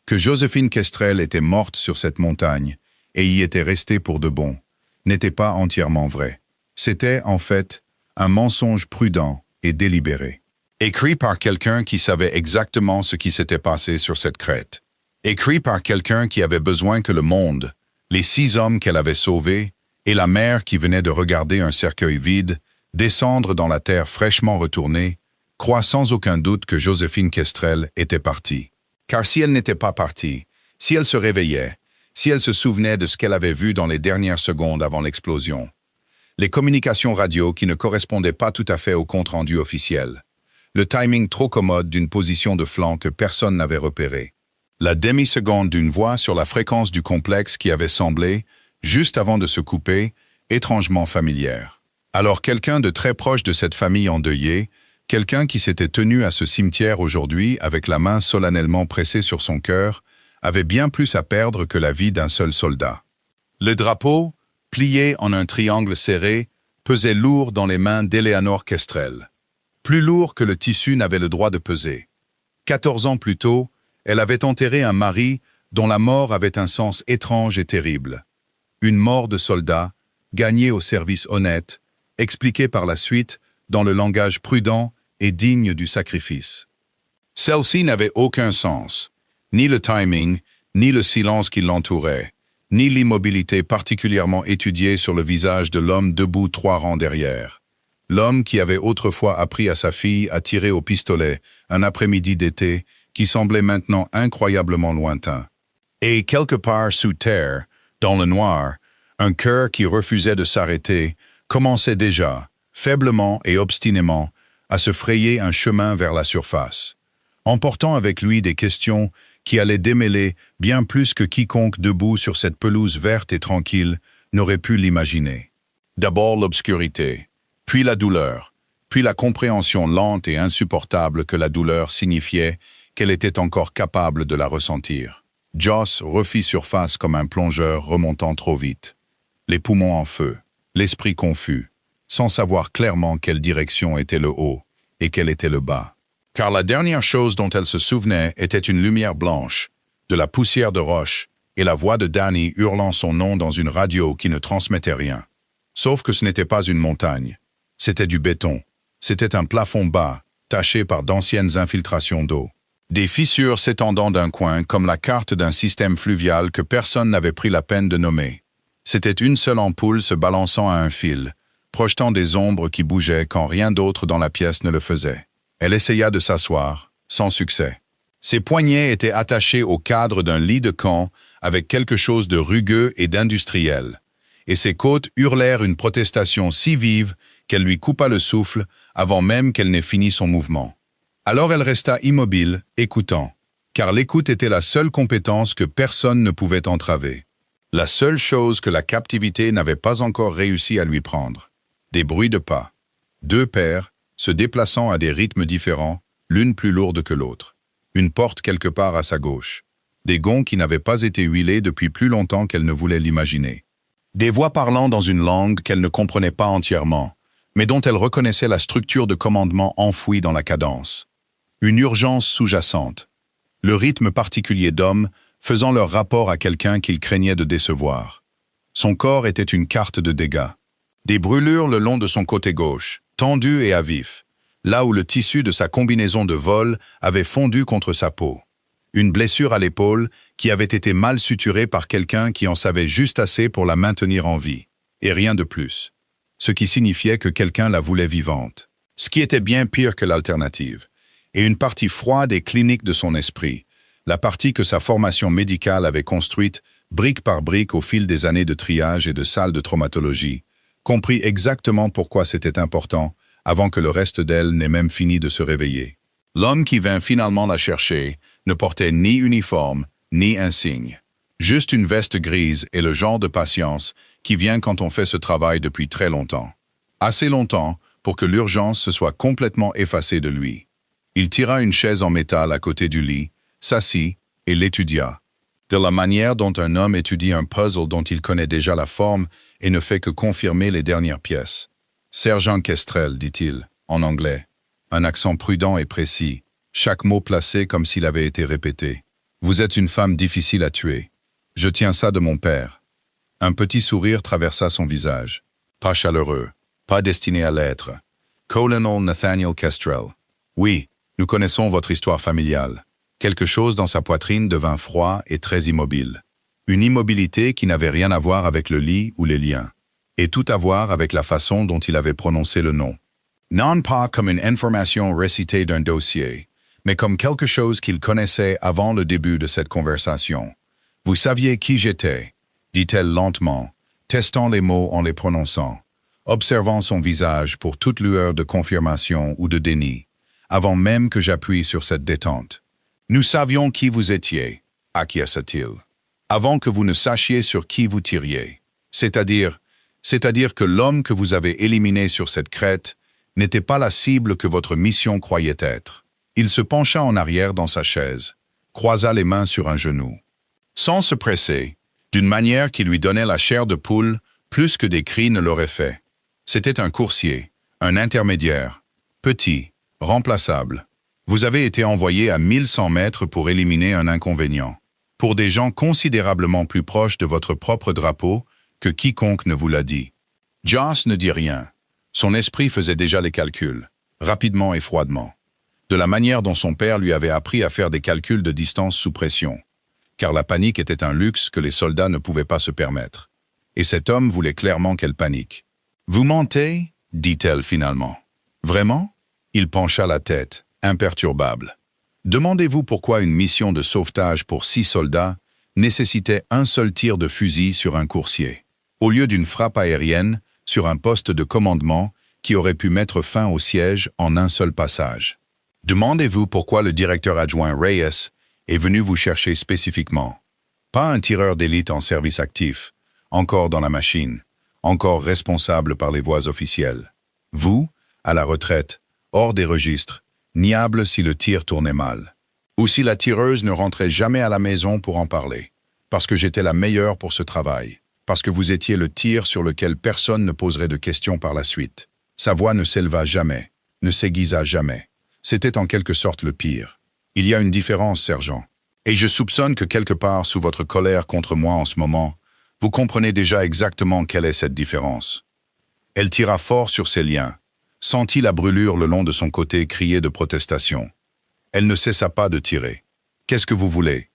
que Joséphine Kestrel était morte sur cette montagne et y était restée pour de bon, n'était pas entièrement vrai. C'était, en fait, un mensonge prudent et délibéré. Écrit par quelqu'un qui savait exactement ce qui s'était passé sur cette crête. Écrit par quelqu'un qui avait besoin que le monde, les 6 hommes qu'elle avait sauvés, et la mère qui venait de regarder un cercueil vide, descendre dans la terre fraîchement retournée, croient sans aucun doute que Joséphine Kestrel était partie. Car si elle n'était pas partie, si elle se réveillait, si elle se souvenait de ce qu'elle avait vu dans les dernières secondes avant l'explosion, les communications radio qui ne correspondaient pas tout à fait au compte-rendu officiel, le timing trop commode d'une position de flanc que personne n'avait repérée, la demi-seconde d'une voix sur la fréquence du complexe qui avait semblé, juste avant de se couper, étrangement familière. Alors quelqu'un de très proche de cette famille endeuillée, quelqu'un qui s'était tenu à ce cimetière aujourd'hui avec la main solennellement pressée sur son cœur, avait bien plus à perdre que la vie d'un seul soldat. Le drapeau, plié en un triangle serré, pesait lourd dans les mains d'Eleanor Kestrel. Plus lourd que le tissu n'avait le droit de peser. 14 ans plus tôt, elle avait enterré un mari dont la mort avait un sens étrange et terrible. Une mort de soldat, gagnée au service honnête, expliquée par la suite dans le langage prudent et digne du sacrifice. Celle-ci n'avait aucun sens, ni le timing, ni le silence qui l'entourait, ni l'immobilité particulièrement étudiée sur le visage de l'homme debout 3 rangs derrière. L'homme qui avait autrefois appris à sa fille à tirer au pistolet un après-midi d'été qui semblait maintenant incroyablement lointain. Et quelque part sous terre, dans le noir, un cœur qui refusait de s'arrêter commençait déjà, faiblement et obstinément, à se frayer un chemin vers la surface, emportant avec lui des questions qui allaient démêler bien plus que quiconque debout sur cette pelouse verte et tranquille n'aurait pu l'imaginer. D'abord l'obscurité, puis la douleur, puis la compréhension lente et insupportable que la douleur signifiait qu'elle était encore capable de la ressentir. Joss refit surface comme un plongeur remontant trop vite, les poumons en feu, l'esprit confus, sans savoir clairement quelle direction était le haut et quel était le bas. Car la dernière chose dont elle se souvenait était une lumière blanche, de la poussière de roche et la voix de Danny hurlant son nom dans une radio qui ne transmettait rien. Sauf que ce n'était pas une montagne, c'était du béton, c'était un plafond bas, taché par d'anciennes infiltrations d'eau. Des fissures s'étendant d'un coin comme la carte d'un système fluvial que personne n'avait pris la peine de nommer. C'était une seule ampoule se balançant à un fil, projetant des ombres qui bougeaient quand rien d'autre dans la pièce ne le faisait. Elle essaya de s'asseoir, sans succès. Ses poignets étaient attachés au cadre d'un lit de camp avec quelque chose de rugueux et d'industriel, et ses côtes hurlèrent une protestation si vive qu'elle lui coupa le souffle avant même qu'elle n'ait fini son mouvement. Alors elle resta immobile, écoutant, car l'écoute était la seule compétence que personne ne pouvait entraver. La seule chose que la captivité n'avait pas encore réussi à lui prendre. Des bruits de pas. 2 paires, se déplaçant à des rythmes différents, l'une plus lourde que l'autre. Une porte quelque part à sa gauche. Des gonds qui n'avaient pas été huilés depuis plus longtemps qu'elle ne voulait l'imaginer. Des voix parlant dans une langue qu'elle ne comprenait pas entièrement, mais dont elle reconnaissait la structure de commandement enfouie dans la cadence. Une urgence sous-jacente. Le rythme particulier d'hommes faisant leur rapport à quelqu'un qu'il craignait de décevoir. Son corps était une carte de dégâts. Des brûlures le long de son côté gauche, tendu et à vif, là où le tissu de sa combinaison de vol avait fondu contre sa peau. Une blessure à l'épaule qui avait été mal suturée par quelqu'un qui en savait juste assez pour la maintenir en vie, et rien de plus. Ce qui signifiait que quelqu'un la voulait vivante. Ce qui était bien pire que l'alternative. Et une partie froide et clinique de son esprit, la partie que sa formation médicale avait construite brique par brique au fil des années de triage et de salles de traumatologie, comprit exactement pourquoi c'était important, avant que le reste d'elle n'ait même fini de se réveiller. L'homme qui vint finalement la chercher ne portait ni uniforme, ni insigne. Juste une veste grise et le genre de patience qui vient quand on fait ce travail depuis très longtemps. Assez longtemps pour que l'urgence se soit complètement effacée de lui. Il tira une chaise en métal à côté du lit, s'assit et l'étudia. De la manière dont un homme étudie un puzzle dont il connaît déjà la forme et ne fait que confirmer les dernières pièces. « Sergent Kestrel », dit-il, en anglais. Un accent prudent et précis, chaque mot placé comme s'il avait été répété. « Vous êtes une femme difficile à tuer. Je tiens ça de mon père. » Un petit sourire traversa son visage. Pas chaleureux, pas destiné à l'être. Colonel Nathaniel Kestrel. Oui, nous connaissons votre histoire familiale. Quelque chose dans sa poitrine devint froid et très immobile. Une immobilité qui n'avait rien à voir avec le lit ou les liens, et tout à voir avec la façon dont il avait prononcé le nom. Non pas comme une information récitée d'un dossier, mais comme quelque chose qu'il connaissait avant le début de cette conversation. « Vous saviez qui j'étais » dit-elle lentement, testant les mots en les prononçant, observant son visage pour toute lueur de confirmation ou de déni, avant même que j'appuie sur cette détente. « Nous savions qui vous étiez » acquiesça-t-il, avant que vous ne sachiez sur qui vous tiriez. C'est-à-dire que l'homme que vous avez éliminé sur cette crête n'était pas la cible que votre mission croyait être. Il se pencha en arrière dans sa chaise, croisa les mains sur un genou. Sans se presser, d'une manière qui lui donnait la chair de poule plus que des cris ne l'auraient fait. C'était un coursier, un intermédiaire, petit, remplaçable. Vous avez été envoyé à 1100 mètres pour éliminer un inconvénient, pour des gens considérablement plus proches de votre propre drapeau que quiconque ne vous l'a dit. Joss ne dit rien. Son esprit faisait déjà les calculs, rapidement et froidement, de la manière dont son père lui avait appris à faire des calculs de distance sous pression, car la panique était un luxe que les soldats ne pouvaient pas se permettre. Et cet homme voulait clairement qu'elle panique. « Vous mentez » dit-elle finalement. « Vraiment ?» Il pencha la tête, imperturbable. Demandez-vous pourquoi une mission de sauvetage pour 6 soldats nécessitait un seul tir de fusil sur un coursier, au lieu d'une frappe aérienne sur un poste de commandement qui aurait pu mettre fin au siège en un seul passage. Demandez-vous pourquoi le directeur adjoint Reyes est venu vous chercher spécifiquement. Pas un tireur d'élite en service actif, encore dans la machine, encore responsable par les voies officielles. Vous, à la retraite, hors des registres, niable si le tir tournait mal. Ou si la tireuse ne rentrait jamais à la maison pour en parler. Parce que j'étais la meilleure pour ce travail. Parce que vous étiez le tir sur lequel personne ne poserait de questions par la suite. Sa voix ne s'éleva jamais, ne s'aiguisa jamais. C'était en quelque sorte le pire. Il y a une différence, sergent. Et je soupçonne que quelque part sous votre colère contre moi en ce moment, vous comprenez déjà exactement quelle est cette différence. Elle tira fort sur ses liens, sentit la brûlure le long de son côté crier de protestation. Elle ne cessa pas de tirer. « Qu'est-ce que vous voulez ?»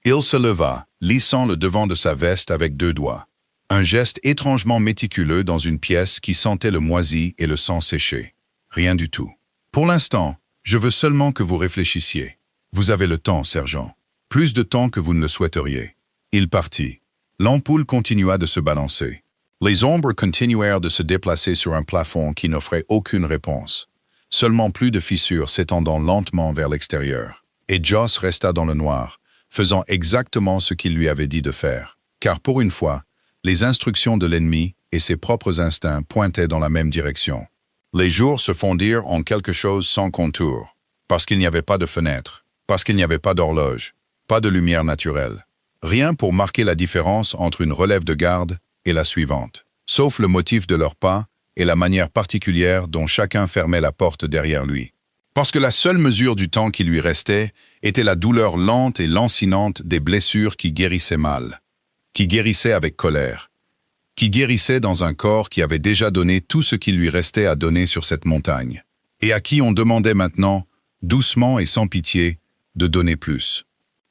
Il se leva, lissant le devant de sa veste avec 2 doigts. Un geste étrangement méticuleux dans une pièce qui sentait le moisi et le sang séché. Rien du tout. « Pour l'instant, je veux seulement que vous réfléchissiez. Vous avez le temps, sergent. Plus de temps que vous ne le souhaiteriez. » Il partit. L'ampoule continua de se balancer. Les ombres continuèrent de se déplacer sur un plafond qui n'offrait aucune réponse. Seulement plus de fissures s'étendant lentement vers l'extérieur. Et Joss resta dans le noir, faisant exactement ce qu'il lui avait dit de faire. Car pour une fois, les instructions de l'ennemi et ses propres instincts pointaient dans la même direction. Les jours se fondirent en quelque chose sans contour, parce qu'il n'y avait pas de fenêtre, parce qu'il n'y avait pas d'horloge, pas de lumière naturelle. Rien pour marquer la différence entre une relève de garde et la suivante, sauf le motif de leurs pas et la manière particulière dont chacun fermait la porte derrière lui. Parce que la seule mesure du temps qui lui restait était la douleur lente et lancinante des blessures qui guérissaient mal, qui guérissaient avec colère, qui guérissaient dans un corps qui avait déjà donné tout ce qui lui restait à donner sur cette montagne, et à qui on demandait maintenant, doucement et sans pitié, de donner plus.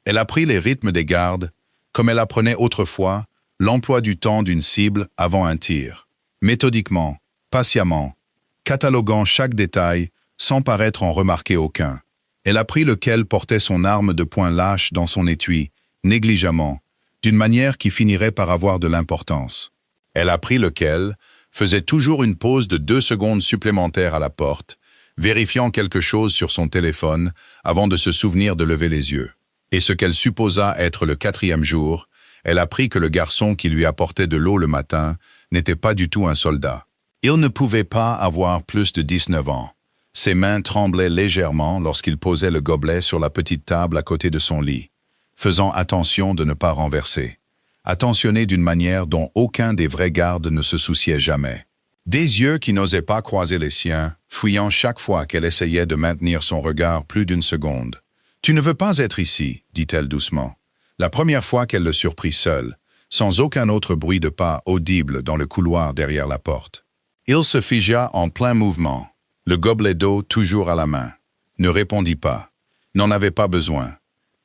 Elle apprit les rythmes des gardes, comme elle apprenait autrefois l'emploi du temps d'une cible avant un tir, méthodiquement, patiemment, cataloguant chaque détail sans paraître en remarquer aucun. Elle apprit lequel portait son arme de poing lâche dans son étui, négligemment, d'une manière qui finirait par avoir de l'importance. Elle apprit lequel faisait toujours une pause de 2 secondes supplémentaires à la porte, vérifiant quelque chose sur son téléphone avant de se souvenir de lever les yeux. Et ce qu'elle supposa être le 4e jour, elle apprit que le garçon qui lui apportait de l'eau le matin n'était pas du tout un soldat. Il ne pouvait pas avoir plus de 19 ans. Ses mains tremblaient légèrement lorsqu'il posait le gobelet sur la petite table à côté de son lit, faisant attention de ne pas renverser. Attentionné d'une manière dont aucun des vrais gardes ne se souciait jamais. Des yeux qui n'osaient pas croiser les siens, fuyant chaque fois qu'elle essayait de maintenir son regard plus d'une seconde. « Tu ne veux pas être ici, dit-elle doucement. La première fois qu'elle le surprit seul, sans aucun autre bruit de pas audible dans le couloir derrière la porte. Il se figea en plein mouvement, le gobelet d'eau toujours à la main. Ne répondit pas. N'en avait pas besoin.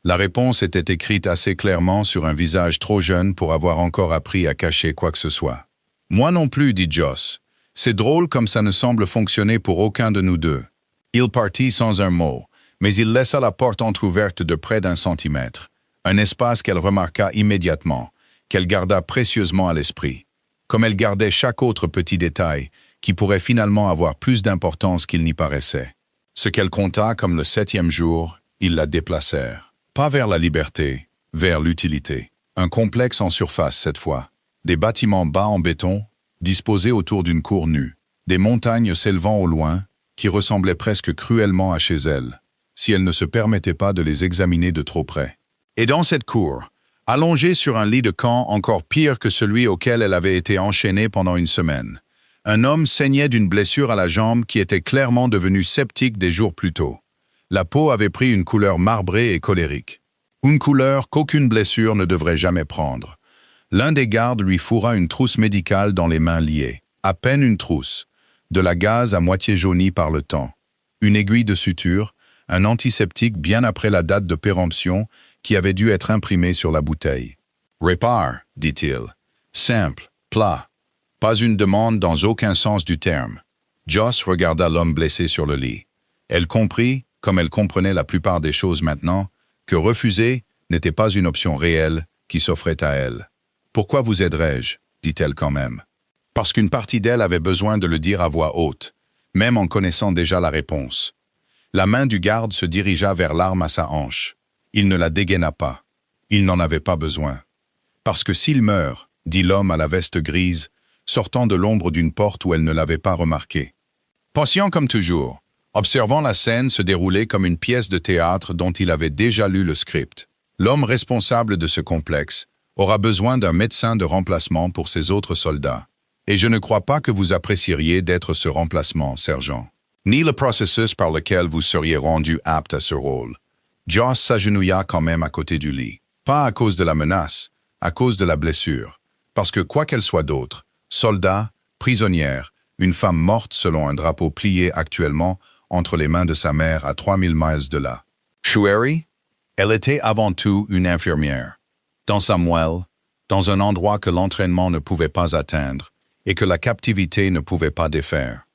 La réponse était écrite assez clairement sur un visage trop jeune pour avoir encore appris à cacher quoi que ce soit. « Moi non plus, dit Joss. C'est drôle comme ça ne semble fonctionner pour aucun de nous deux. » Il partit sans un mot, mais il laissa la porte entr'ouverte de près d'1 centimètre, un espace qu'elle remarqua immédiatement, qu'elle garda précieusement à l'esprit, comme elle gardait chaque autre petit détail qui pourrait finalement avoir plus d'importance qu'il n'y paraissait. Ce qu'elle compta comme le 7e jour, ils la déplacèrent. Pas vers la liberté, vers l'utilité. Un complexe en surface cette fois. Des bâtiments bas en béton, disposés autour d'une cour nue. Des montagnes s'élevant au loin, qui ressemblaient presque cruellement à chez elle, si elle ne se permettait pas de les examiner de trop près. Et dans cette cour, allongée sur un lit de camp encore pire que celui auquel elle avait été enchaînée pendant une semaine, un homme saignait d'une blessure à la jambe qui était clairement devenue septique des jours plus tôt. La peau avait pris une couleur marbrée et colérique. Une couleur qu'aucune blessure ne devrait jamais prendre. L'un des gardes lui fourra une trousse médicale dans les mains liées. À peine une trousse. De la gaze à moitié jaunie par le temps. Une aiguille de suture, un antiseptique bien après la date de péremption qui avait dû être imprimé sur la bouteille. « Répare », dit-il. Simple, plat. Pas une demande dans aucun sens du terme. Joss regarda l'homme blessé sur le lit. Elle comprit, comme elle comprenait la plupart des choses maintenant, que refuser n'était pas une option réelle qui s'offrait à elle. « Pourquoi vous aiderais-je » dit-elle quand même. Parce qu'une partie d'elle avait besoin de le dire à voix haute, même en connaissant déjà la réponse. La main du garde se dirigea vers l'arme à sa hanche. Il ne la dégaina pas. Il n'en avait pas besoin. Parce que s'il meurt, dit l'homme à la veste grise, sortant de l'ombre d'une porte où elle ne l'avait pas remarqué. Patient comme toujours, observant la scène se dérouler comme une pièce de théâtre dont il avait déjà lu le script. L'homme responsable de ce complexe aura besoin d'un médecin de remplacement pour ses autres soldats. Et je ne crois pas que vous apprécieriez d'être ce remplacement, sergent. Ni le processus par lequel vous seriez rendu apte à ce rôle. Joss s'agenouilla quand même à côté du lit. Pas à cause de la menace, à cause de la blessure. Parce que quoi qu'elle soit d'autre, soldat, prisonnière, une femme morte selon un drapeau plié actuellement entre les mains de sa mère à 3000 miles de là. Shueri? Elle était avant tout une infirmière. Dans sa moelle, dans un endroit que l'entraînement ne pouvait pas atteindre et que la captivité ne pouvait pas défaire.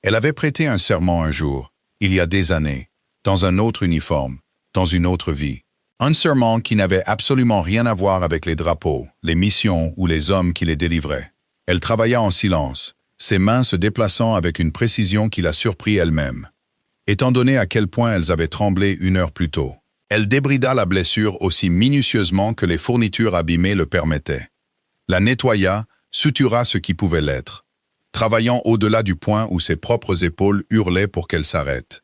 Elle avait prêté un serment un jour, il y a des années, dans un autre uniforme, dans une autre vie. Un serment qui n'avait absolument rien à voir avec les drapeaux, les missions ou les hommes qui les délivraient. Elle travailla en silence, ses mains se déplaçant avec une précision qui la surprit elle-même. Étant donné à quel point elles avaient tremblé 1 heure plus tôt. Elle débrida la blessure aussi minutieusement que les fournitures abîmées le permettaient. La nettoya, sutura ce qui pouvait l'être, travaillant au-delà du point où ses propres épaules hurlaient pour qu'elle s'arrête.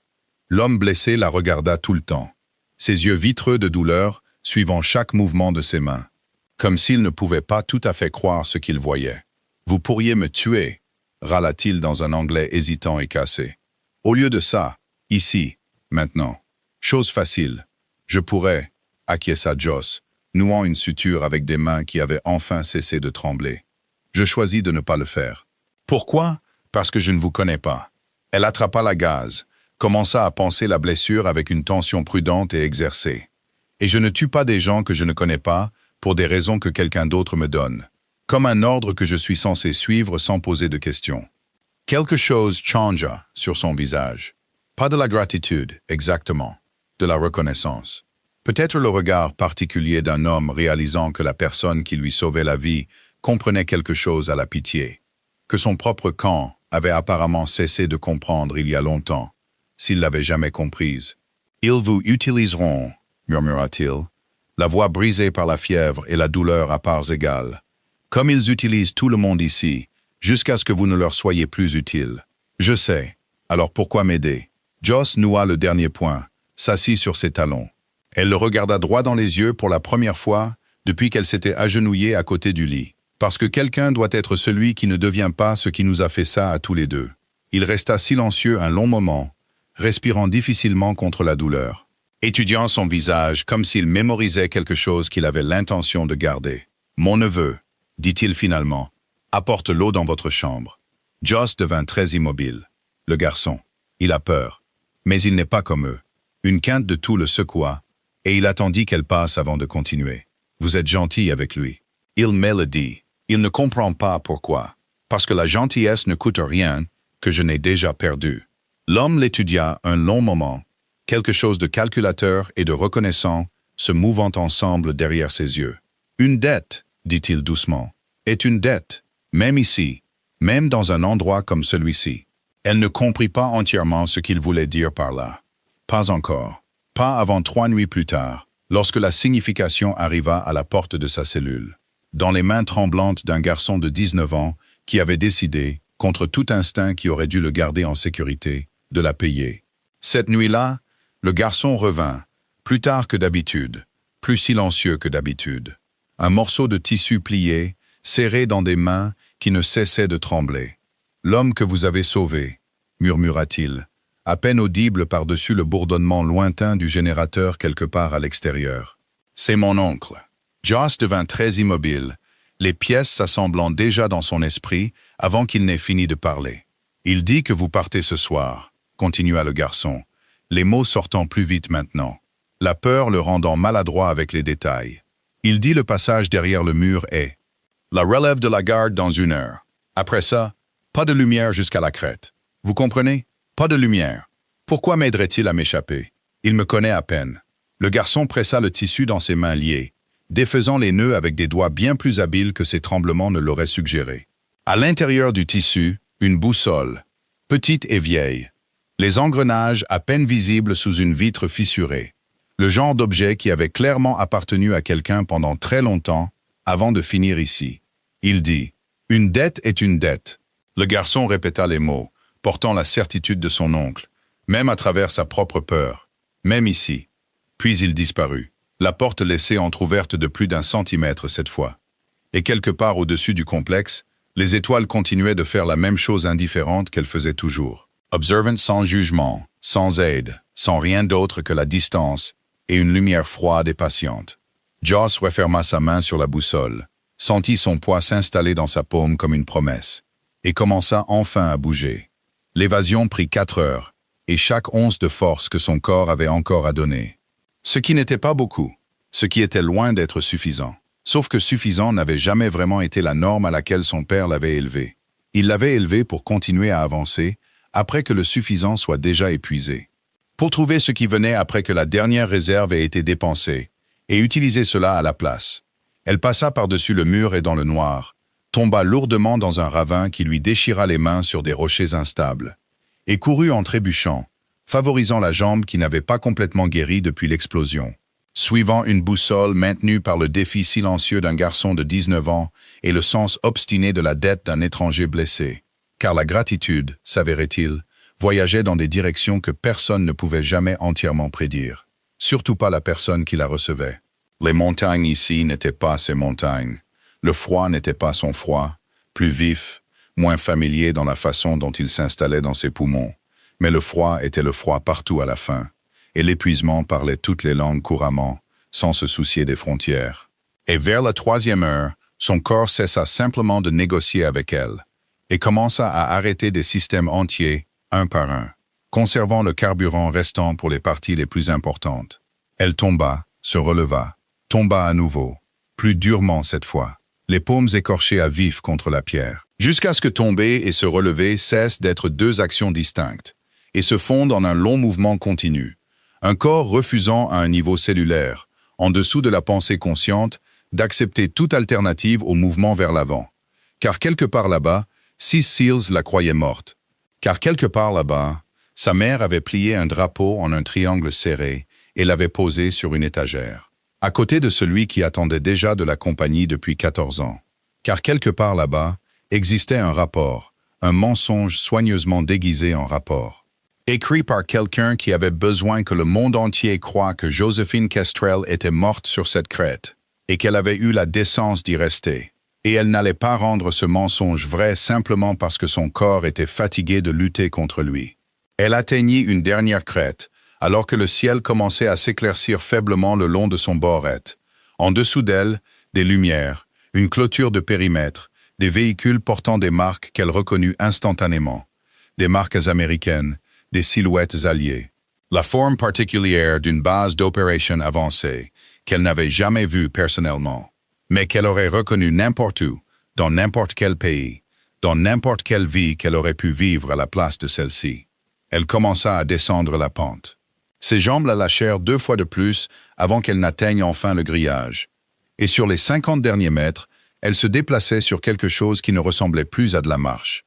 L'homme blessé la regarda tout le temps, ses yeux vitreux de douleur suivant chaque mouvement de ses mains, comme s'il ne pouvait pas tout à fait croire ce qu'il voyait. « Vous pourriez me tuer » râla-t-il dans un anglais hésitant et cassé. « Au lieu de ça, ici, maintenant. Chose facile. Je pourrais, acquiesça Joss, nouant une suture avec des mains qui avaient enfin cessé de trembler. Je choisis de ne pas le faire. Pourquoi? Parce que je ne vous connais pas. Elle attrapa la gaze, commença à panser la blessure avec une tension prudente et exercée. Et je ne tue pas des gens que je ne connais pas pour des raisons que quelqu'un d'autre me donne. Comme un ordre que je suis censé suivre sans poser de questions. Quelque chose changea sur son visage. Pas de la gratitude, exactement. De la reconnaissance. Peut-être le regard particulier d'un homme réalisant que la personne qui lui sauvait la vie comprenait quelque chose à la pitié. Que son propre camp avait apparemment cessé de comprendre il y a longtemps. s'ils l'avaient jamais comprise. « Ils vous utiliseront, murmura-t-il, la voix brisée par la fièvre et la douleur à parts égales. Comme ils utilisent tout le monde ici, jusqu'à ce que vous ne leur soyez plus utile. Je sais. Alors pourquoi m'aider? » Joss noua le dernier point, s'assit sur ses talons. Elle le regarda droit dans les yeux pour la première fois depuis qu'elle s'était agenouillée à côté du lit. Parce que quelqu'un doit être celui qui ne devient pas ce qui nous a fait ça à tous les deux. Il resta silencieux un long moment, respirant difficilement contre la douleur, étudiant son visage comme s'il mémorisait quelque chose qu'il avait l'intention de garder. « Mon neveu, dit-il finalement, apporte l'eau dans votre chambre. » Joss devint très immobile. Le garçon. Il a peur. Mais il n'est pas comme eux. Une quinte de tout le secoua, et il attendit qu'elle passe avant de continuer. « Vous êtes gentil avec lui. » Il me le dit. Il ne comprend pas pourquoi. Parce que la gentillesse ne coûte rien, que je n'ai déjà perdu. L'homme l'étudia un long moment, quelque chose de calculateur et de reconnaissant, se mouvant ensemble derrière ses yeux. « Une dette, dit-il doucement, est une dette, même ici, même dans un endroit comme celui-ci. » Elle ne comprit pas entièrement ce qu'il voulait dire par là. Pas encore. Pas avant 3 nuits plus tard, lorsque la signification arriva à la porte de sa cellule, dans les mains tremblantes d'un garçon de 19 ans qui avait décidé, contre tout instinct qui aurait dû le garder en sécurité, de la payer. Cette nuit-là, le garçon revint, plus tard que d'habitude, plus silencieux que d'habitude. Un morceau de tissu plié, serré dans des mains qui ne cessaient de trembler. « L'homme que vous avez sauvé, » murmura-t-il, à peine audible par-dessus le bourdonnement lointain du générateur quelque part à l'extérieur. « C'est mon oncle. » Joss devint très immobile, les pièces s'assemblant déjà dans son esprit avant qu'il n'ait fini de parler. « Il dit que vous partez ce soir, » continua le garçon, les mots sortant plus vite maintenant, la peur le rendant maladroit avec les détails. Il dit le passage derrière le mur est « La relève de la garde dans 1 heure. Après ça, pas de lumière jusqu'à la crête. Vous comprenez? Pas de lumière. Pourquoi m'aiderait-il à m'échapper? Il me connaît à peine. » Le garçon pressa le tissu dans ses mains liées, défaisant les nœuds avec des doigts bien plus habiles que ses tremblements ne l'auraient suggéré. À l'intérieur du tissu, une boussole, petite et vieille. Les engrenages à peine visibles sous une vitre fissurée. Le genre d'objet qui avait clairement appartenu à quelqu'un pendant très longtemps, avant de finir ici. Il dit « Une dette est une dette. » Le garçon répéta les mots, portant la certitude de son oncle, même à travers sa propre peur, même ici. Puis il disparut, la porte laissée entr'ouverte de plus d'1 centimètre cette fois. Et quelque part au-dessus du complexe, les étoiles continuaient de faire la même chose indifférente qu'elles faisaient toujours. Observant sans jugement, sans aide, sans rien d'autre que la distance et une lumière froide et patiente. Joss referma sa main sur la boussole, sentit son poids s'installer dans sa paume comme une promesse, et commença enfin à bouger. L'évasion prit 4 heures, et chaque once de force que son corps avait encore à donner. Ce qui n'était pas beaucoup, ce qui était loin d'être suffisant. Sauf que suffisant n'avait jamais vraiment été la norme à laquelle son père l'avait élevé. Il l'avait élevé pour continuer à avancer, après que le suffisant soit déjà épuisé. Pour trouver ce qui venait après que la dernière réserve ait été dépensée, et utiliser cela à la place. Elle passa par-dessus le mur et dans le noir, tomba lourdement dans un ravin qui lui déchira les mains sur des rochers instables, et courut en trébuchant, favorisant la jambe qui n'avait pas complètement guéri depuis l'explosion, suivant une boussole maintenue par le défi silencieux d'un garçon de 19 ans et le sens obstiné de la dette d'un étranger blessé. Car la gratitude, s'avérait-il, voyageait dans des directions que personne ne pouvait jamais entièrement prédire, surtout pas la personne qui la recevait. Les montagnes ici n'étaient pas ces montagnes. Le froid n'était pas son froid, plus vif, moins familier dans la façon dont il s'installait dans ses poumons. Mais le froid était le froid partout à la fin, et l'épuisement parlait toutes les langues couramment, sans se soucier des frontières. Et vers la 3e heure, son corps cessa simplement de négocier avec elle, et commença à arrêter des systèmes entiers, un par un, conservant le carburant restant pour les parties les plus importantes. Elle tomba, se releva, tomba à nouveau, plus durement cette fois, les paumes écorchées à vif contre la pierre, jusqu'à ce que tomber et se relever cessent d'être 2 actions distinctes, et se fondent en un long mouvement continu, un corps refusant à un niveau cellulaire, en dessous de la pensée consciente, d'accepter toute alternative au mouvement vers l'avant. Car quelque part là-bas, 6 Seals la croyaient morte. Car quelque part là-bas, Sa mère avait plié un drapeau en un triangle serré et l'avait posé sur une étagère, à côté de celui qui attendait déjà de la compagnie depuis 14 ans. Car quelque part là-bas, existait un rapport, un mensonge soigneusement déguisé en rapport. Écrit par quelqu'un qui avait besoin que le monde entier croie que Joséphine Kestrel était morte sur cette crête, et qu'elle avait eu la décence d'y rester. Et elle n'allait pas rendre ce mensonge vrai simplement parce que son corps était fatigué de lutter contre lui. Elle atteignit une dernière crête, alors que le ciel commençait à s'éclaircir faiblement le long de son bord-est. En dessous d'elle, des lumières, une clôture de périmètre, des véhicules portant des marques qu'elle reconnut instantanément. Des marques américaines, des silhouettes alliées. La forme particulière d'une base d'opération avancée, qu'elle n'avait jamais vue personnellement, mais qu'elle aurait reconnue n'importe où, dans n'importe quel pays, dans n'importe quelle vie qu'elle aurait pu vivre à la place de celle-ci. Elle commença à descendre la pente. Ses jambes la lâchèrent 2 fois de plus avant qu'elle n'atteigne enfin le grillage. Et sur les 50 derniers mètres, elle se déplaçait sur quelque chose qui ne ressemblait plus à de la marche,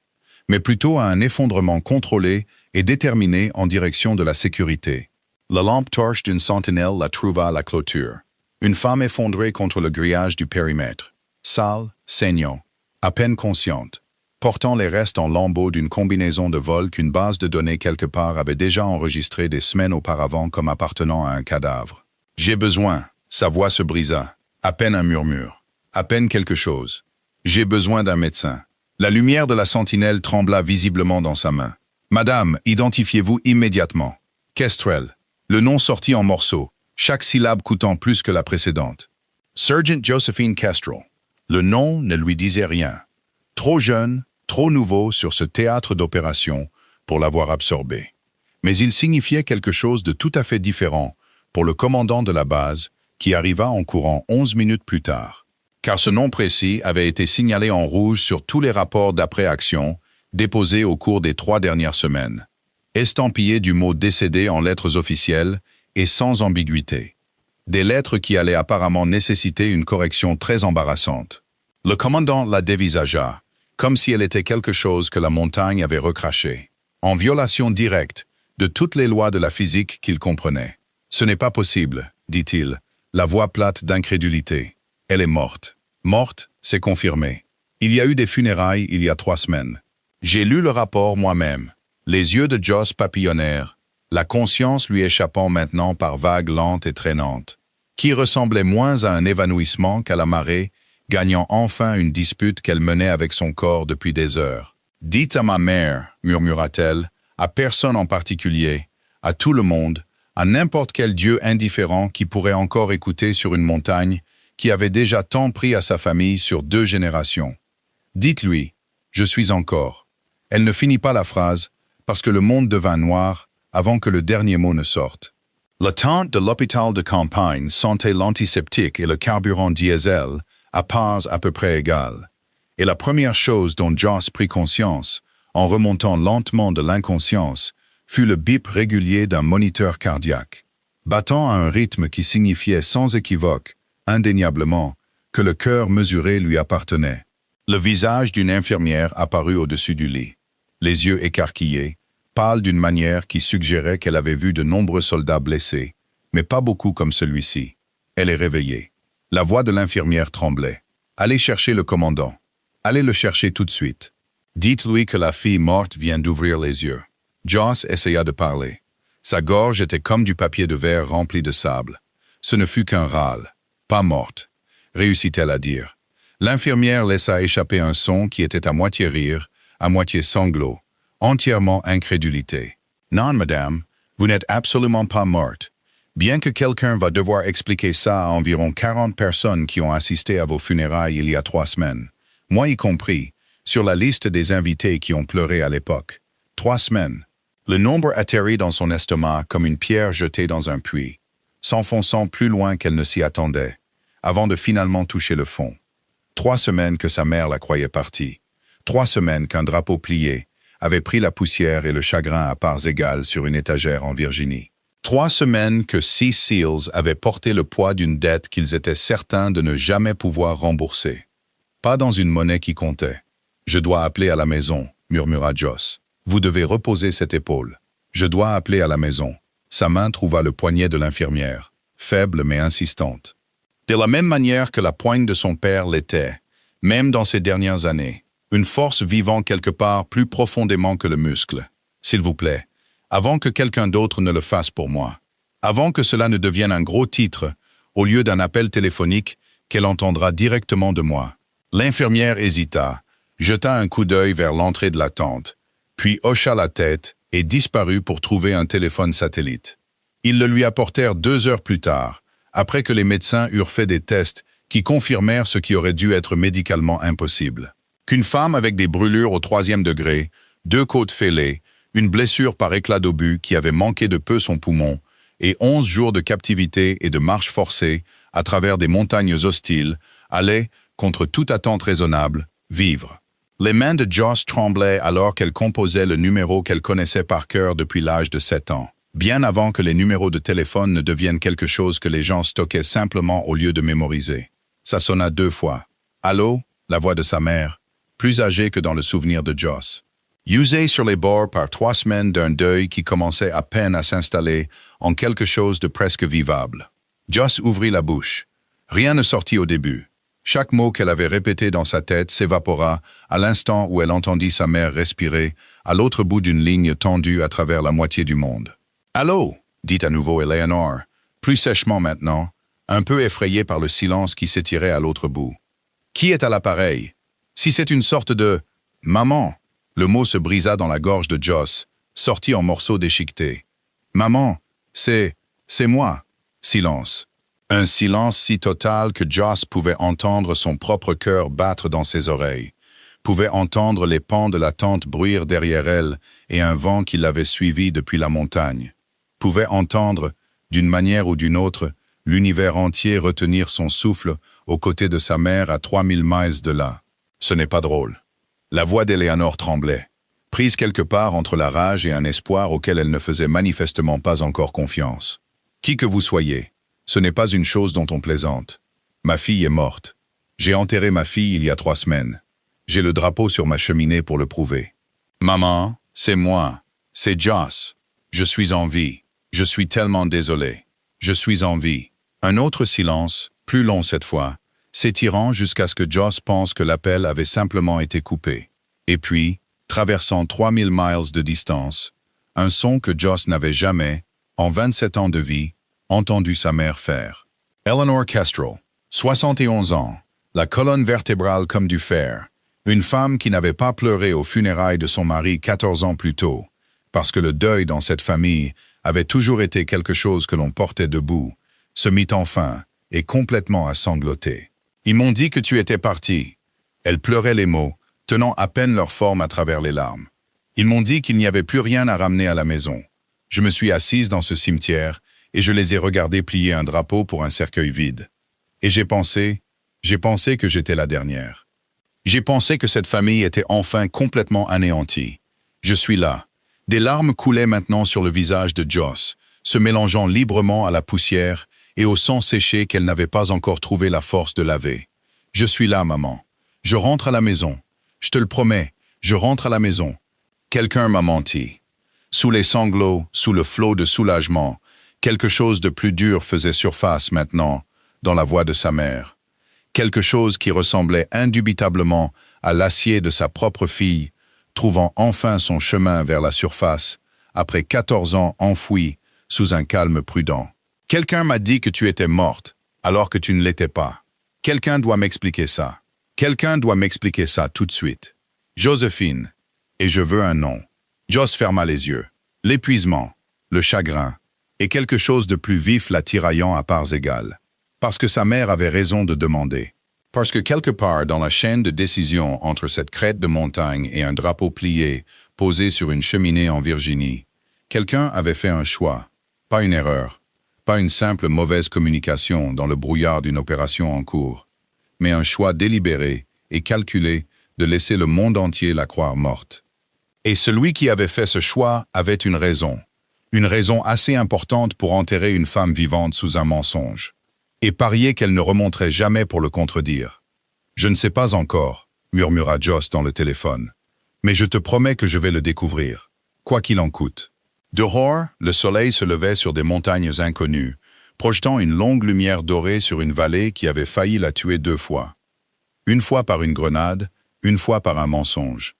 mais plutôt à un effondrement contrôlé et déterminé en direction de la sécurité. La lampe torche d'une sentinelle la trouva à la clôture. Une femme effondrée contre le grillage du périmètre, sale, saignant, à peine consciente, portant les restes en lambeaux d'une combinaison de vol qu'une base de données quelque part avait déjà enregistré des semaines auparavant comme appartenant à un cadavre. « J'ai besoin », sa voix se brisa, à peine un murmure, à peine quelque chose. « J'ai besoin d'un médecin ». La lumière de la sentinelle trembla visiblement dans sa main. « Madame, identifiez-vous immédiatement. Kestrel. » Le nom sortit en morceaux, chaque syllabe coûtant plus que la précédente. Sergeant Joséphine Kestrel. Le nom ne lui disait rien. Trop jeune, trop nouveau sur ce théâtre d'opération pour l'avoir absorbé. Mais il signifiait quelque chose de tout à fait différent pour le commandant de la base qui arriva en courant 11 minutes plus tard. Car ce nom précis avait été signalé en rouge sur tous les rapports d'après-action déposés au cours des 3 dernières semaines, estampillé du mot décédé en lettres officielles et sans ambiguïté. Des lettres qui allaient apparemment nécessiter une correction très embarrassante. Le commandant la dévisagea, comme si elle était quelque chose que la montagne avait recraché, en violation directe de toutes les lois de la physique qu'il comprenait. « Ce n'est pas possible, dit-il, la voix plate d'incrédulité. Elle est morte. Morte, c'est confirmé. Il y a eu des funérailles il y a 3 semaines. J'ai lu le rapport moi-même. » Les yeux de Joss papillonnèrent, la conscience lui échappant maintenant par vagues lentes et traînantes, qui ressemblait moins à un évanouissement qu'à la marée, gagnant enfin une dispute qu'elle menait avec son corps depuis des heures. « Dites à ma mère, murmura-t-elle, à personne en particulier, à tout le monde, à n'importe quel dieu indifférent qui pourrait encore écouter sur une montagne, qui avait déjà tant pris à sa famille sur 2 générations. Dites-lui, je suis encore. » Elle ne finit pas la phrase, parce que le monde devint noir avant que le dernier mot ne sorte. La tante de l'hôpital de campagne sentait l'antiseptique et le carburant diesel à parts à peu près égales. Et la première chose dont Joss prit conscience, en remontant lentement de l'inconscience, fut le bip régulier d'un moniteur cardiaque, battant à un rythme qui signifiait sans équivoque, indéniablement, que le cœur mesuré lui appartenait. Le visage d'une infirmière apparut au-dessus du lit, les yeux écarquillés, pâle d'une manière qui suggérait qu'elle avait vu de nombreux soldats blessés, mais pas beaucoup comme celui-ci. Elle est réveillée. La voix de l'infirmière tremblait. « Allez chercher le commandant. Allez le chercher tout de suite. Dites-lui que la fille morte vient d'ouvrir les yeux. » Joss essaya de parler. Sa gorge était comme du papier de verre rempli de sable. Ce ne fut qu'un râle. « Pas morte », réussit-elle à dire. L'infirmière laissa échapper un son qui était à moitié rire, à moitié sanglot, entièrement incrédulité. « Non, madame, vous n'êtes absolument pas morte. Bien que quelqu'un va devoir expliquer ça à environ 40 personnes qui ont assisté à vos funérailles il y a 3 semaines, moi y compris, sur la liste des invités qui ont pleuré à l'époque. 3 semaines. » Le nombre atterrit dans son estomac comme une pierre jetée dans un puits, s'enfonçant plus loin qu'elle ne s'y attendait, avant de finalement toucher le fond. 3 semaines que sa mère la croyait partie. 3 semaines qu'un drapeau plié avait pris la poussière et le chagrin à parts égales sur une étagère en Virginie. 3 semaines que 6 SEALs avaient porté le poids d'une dette qu'ils étaient certains de ne jamais pouvoir rembourser. Pas dans une monnaie qui comptait. « Je dois appeler à la maison », murmura Joss. « Vous devez reposer cette épaule. » Je dois appeler à la maison. Sa main trouva le poignet de l'infirmière, faible mais insistante. De la même manière que la poigne de son père l'était, même dans ces dernières années, une force vivant quelque part plus profondément que le muscle. S'il vous plaît, avant que quelqu'un d'autre ne le fasse pour moi, avant que cela ne devienne un gros titre, au lieu d'un appel téléphonique qu'elle entendra directement de moi. L'infirmière hésita, jeta un coup d'œil vers l'entrée de la tente, puis hocha la tête et disparut pour trouver un téléphone satellite. Ils le lui apportèrent 2 heures plus tard, après que les médecins eurent fait des tests qui confirmèrent ce qui aurait dû être médicalement impossible. Qu'une femme avec des brûlures au 3e degré, 2 côtes fêlées, une blessure par éclat d'obus qui avait manqué de peu son poumon, et 11 jours de captivité et de marche forcée à travers des montagnes hostiles, allait, contre toute attente raisonnable, vivre. Les mains de Joss tremblaient alors qu'elle composait le numéro qu'elle connaissait par cœur depuis l'âge de 7 ans, bien avant que les numéros de téléphone ne deviennent quelque chose que les gens stockaient simplement au lieu de mémoriser. Ça sonna 2 fois. Allô, la voix de sa mère, plus âgée que dans le souvenir de Joss. Usée sur les bords par 3 semaines d'un deuil qui commençait à peine à s'installer en quelque chose de presque vivable. Joss ouvrit la bouche. Rien ne sortit au début. Chaque mot qu'elle avait répété dans sa tête s'évapora à l'instant où elle entendit sa mère respirer à l'autre bout d'une ligne tendue à travers la moitié du monde. « Allô » dit à nouveau Eleanor, plus sèchement maintenant, un peu effrayée par le silence qui s'étirait à l'autre bout. « Qui est à l'appareil » Si c'est une sorte de « maman », le mot se brisa dans la gorge de Joss, sorti en morceaux déchiquetés. « Maman, c'est moi. » Silence. Un silence si total que Joss pouvait entendre son propre cœur battre dans ses oreilles, pouvait entendre les pans de la tente bruire derrière elle et un vent qui l'avait suivi depuis la montagne, pouvait entendre, d'une manière ou d'une autre, l'univers entier retenir son souffle aux côtés de sa mère à 3000 miles de là. Ce n'est pas drôle. La voix d'Eleanor tremblait, prise quelque part entre la rage et un espoir auquel elle ne faisait manifestement pas encore confiance. Qui que vous soyez, ce n'est pas une chose dont on plaisante. Ma fille est morte. J'ai enterré ma fille il y a 3 semaines. J'ai le drapeau sur ma cheminée pour le prouver. Maman, c'est moi. C'est Joss. Je suis en vie. Je suis tellement désolé. Je suis en vie. Un autre silence, plus long cette fois, s'étirant jusqu'à ce que Joss pense que l'appel avait simplement été coupé. Et puis, traversant 3000 miles de distance, un son que Joss n'avait jamais, en 27 ans de vie, entendu sa mère faire. Eleanor Kestrel, 71 ans, la colonne vertébrale comme du fer, une femme qui n'avait pas pleuré aux funérailles de son mari 14 ans plus tôt, parce que le deuil dans cette famille avait toujours été quelque chose que l'on portait debout, se mit enfin, et complètement à sangloter. « Ils m'ont dit que tu étais parti. » Elle pleurait les mots, tenant à peine leur forme à travers les larmes. « Ils m'ont dit qu'il n'y avait plus rien à ramener à la maison. Je me suis assise dans ce cimetière, et je les ai regardés plier un drapeau pour un cercueil vide. Et j'ai pensé que j'étais la dernière. J'ai pensé que cette famille était enfin complètement anéantie. Je suis là. » Des larmes coulaient maintenant sur le visage de Joss, se mélangeant librement à la poussière et au sang séché qu'elle n'avait pas encore trouvé la force de laver. « Je suis là, maman. Je rentre à la maison. Je te le promets, je rentre à la maison. » Quelqu'un m'a menti. Sous les sanglots, sous le flot de soulagement, quelque chose de plus dur faisait surface maintenant, dans la voix de sa mère. Quelque chose qui ressemblait indubitablement à l'acier de sa propre fille, trouvant enfin son chemin vers la surface, après 14 ans enfouis sous un calme prudent. Quelqu'un m'a dit que tu étais morte, alors que tu ne l'étais pas. Quelqu'un doit m'expliquer ça. Quelqu'un doit m'expliquer ça tout de suite. Joséphine. Et je veux un nom. Joss ferma les yeux. L'épuisement, le chagrin, et quelque chose de plus vif la tiraillant à parts égales. Parce que sa mère avait raison de demander. Parce que quelque part dans la chaîne de décision entre cette crête de montagne et un drapeau plié posé sur une cheminée en Virginie, quelqu'un avait fait un choix, pas une erreur, pas une simple mauvaise communication dans le brouillard d'une opération en cours, mais un choix délibéré et calculé de laisser le monde entier la croire morte. Et celui qui avait fait ce choix avait une raison assez importante pour enterrer une femme vivante sous un mensonge. Et parier qu'elle ne remonterait jamais pour le contredire. « Je ne sais pas encore », murmura Joss dans le téléphone, « mais je te promets que je vais le découvrir, quoi qu'il en coûte. » Dehors, le soleil se levait sur des montagnes inconnues, projetant une longue lumière dorée sur une vallée qui avait failli la tuer 2 fois. Une fois par une grenade, une fois par un mensonge.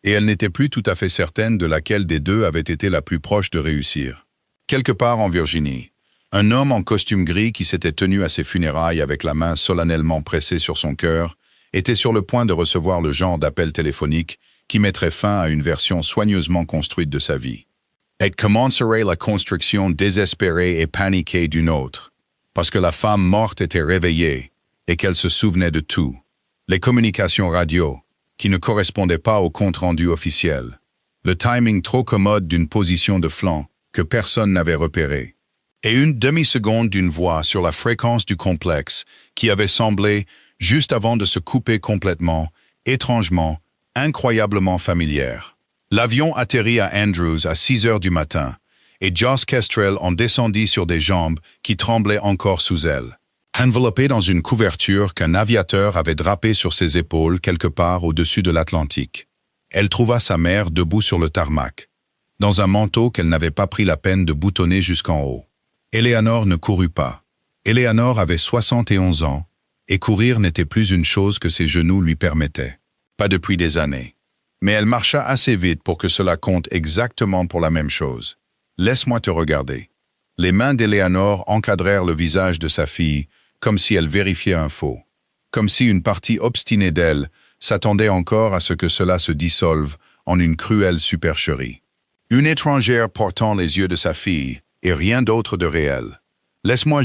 Et elle n'était plus tout à fait certaine de laquelle des deux avait été la plus proche de réussir. Quelque part en Virginie, un homme en costume gris qui s'était tenu à ses funérailles avec la main solennellement pressée sur son cœur était sur le point de recevoir le genre d'appel téléphonique qui mettrait fin à une version soigneusement construite de sa vie. Et commencerait la construction désespérée et paniquée d'une autre, parce que la femme morte était réveillée et qu'elle se souvenait de tout. Les communications radio, qui ne correspondaient pas au compte-rendu officiel. Le timing trop commode d'une position de flanc que personne n'avait repéré. Et une demi-seconde d'une voix sur la fréquence du complexe qui avait semblé, juste avant de se couper complètement, étrangement, incroyablement familière. L'avion atterrit à Andrews à 6 heures du matin, et Joss Kestrel en descendit sur des jambes qui tremblaient encore sous elle. Enveloppée dans une couverture qu'un aviateur avait drapée sur ses épaules quelque part au-dessus de l'Atlantique, elle trouva sa mère debout sur le tarmac, dans un manteau qu'elle n'avait pas pris la peine de boutonner jusqu'en haut. Eleanor ne courut pas. Eleanor avait 71 ans, et courir n'était plus une chose que ses genoux lui permettaient. Pas depuis des années. Mais elle marcha assez vite pour que cela compte exactement pour la même chose. « Laisse-moi te regarder. » Les mains d'Eleanor encadrèrent le visage de sa fille, comme si elle vérifiait un faux. Comme si une partie obstinée d'elle s'attendait encore à ce que cela se dissolve en une cruelle supercherie. Une étrangère portant les yeux de sa fille, et rien d'autre de réel. « Laisse-moi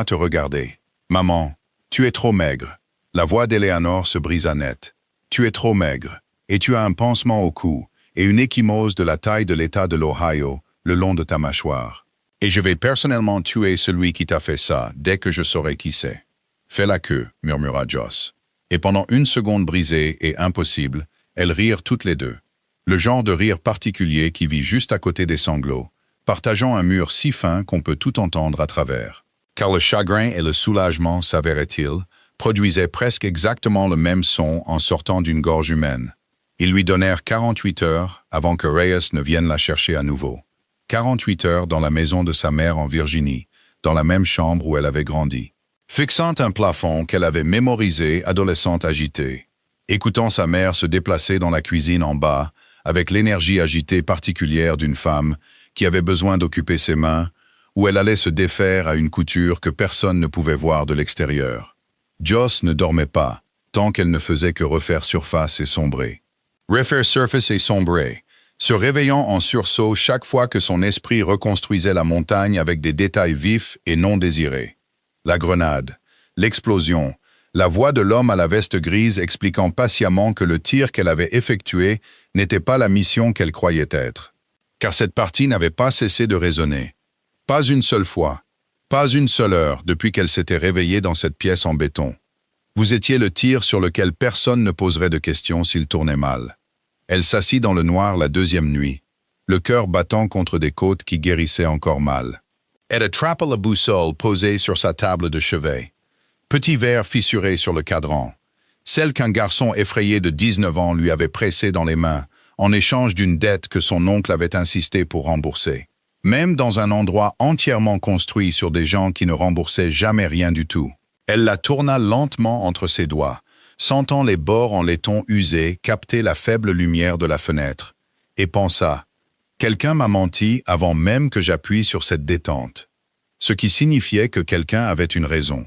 te regarder. Maman, tu es trop maigre. » La voix d'Eleanor se brisa net. « Tu es trop maigre, et tu as un pansement au cou, et une ecchymose de la taille de l'État de l'Ohio, le long de ta mâchoire. Et je vais personnellement tuer celui qui t'a fait ça, dès que je saurai qui c'est. »« Fais la queue, » murmura Joss. Et pendant une seconde brisée et impossible, elles rirent toutes les deux. Le genre de rire particulier qui vit juste à côté des sanglots, partageant un mur si fin qu'on peut tout entendre à travers. Car le chagrin et le soulagement, s'avérait-il, produisaient presque exactement le même son en sortant d'une gorge humaine. Ils lui donnèrent 48 heures avant que Reyes ne vienne la chercher à nouveau. 48 heures dans la maison de sa mère en Virginie, dans la même chambre où elle avait grandi. Fixant un plafond qu'elle avait mémorisé, adolescente agitée. Écoutant sa mère se déplacer dans la cuisine en bas, avec l'énergie agitée particulière d'une femme qui avait besoin d'occuper ses mains, où elle allait se défaire à une couture que personne ne pouvait voir de l'extérieur. Joss ne dormait pas, tant qu'elle ne faisait que refaire surface et sombrer. Refaire surface et sombrer, se réveillant en sursaut chaque fois que son esprit reconstruisait la montagne avec des détails vifs et non désirés. La grenade, l'explosion, la voix de l'homme à la veste grise expliquant patiemment que le tir qu'elle avait effectué n'était pas la mission qu'elle croyait être. Car cette partie n'avait pas cessé de résonner. Pas une seule fois, pas une seule heure depuis qu'elle s'était réveillée dans cette pièce en béton. Vous étiez le tir sur lequel personne ne poserait de questions s'il tournait mal. Elle s'assit dans le noir la deuxième nuit, le cœur battant contre des côtes qui guérissaient encore mal. Elle attrapa la boussole posée sur sa table de chevet. Petit verre fissuré sur le cadran. Celle qu'un garçon effrayé de 19 ans lui avait pressée dans les mains, en échange d'une dette que son oncle avait insisté pour rembourser. Même dans un endroit entièrement construit sur des gens qui ne remboursaient jamais rien du tout. Elle la tourna lentement entre ses doigts, sentant les bords en laiton usés capter la faible lumière de la fenêtre, et pensa « Quelqu'un m'a menti avant même que j'appuie sur cette détente. » Ce qui signifiait que quelqu'un avait une raison.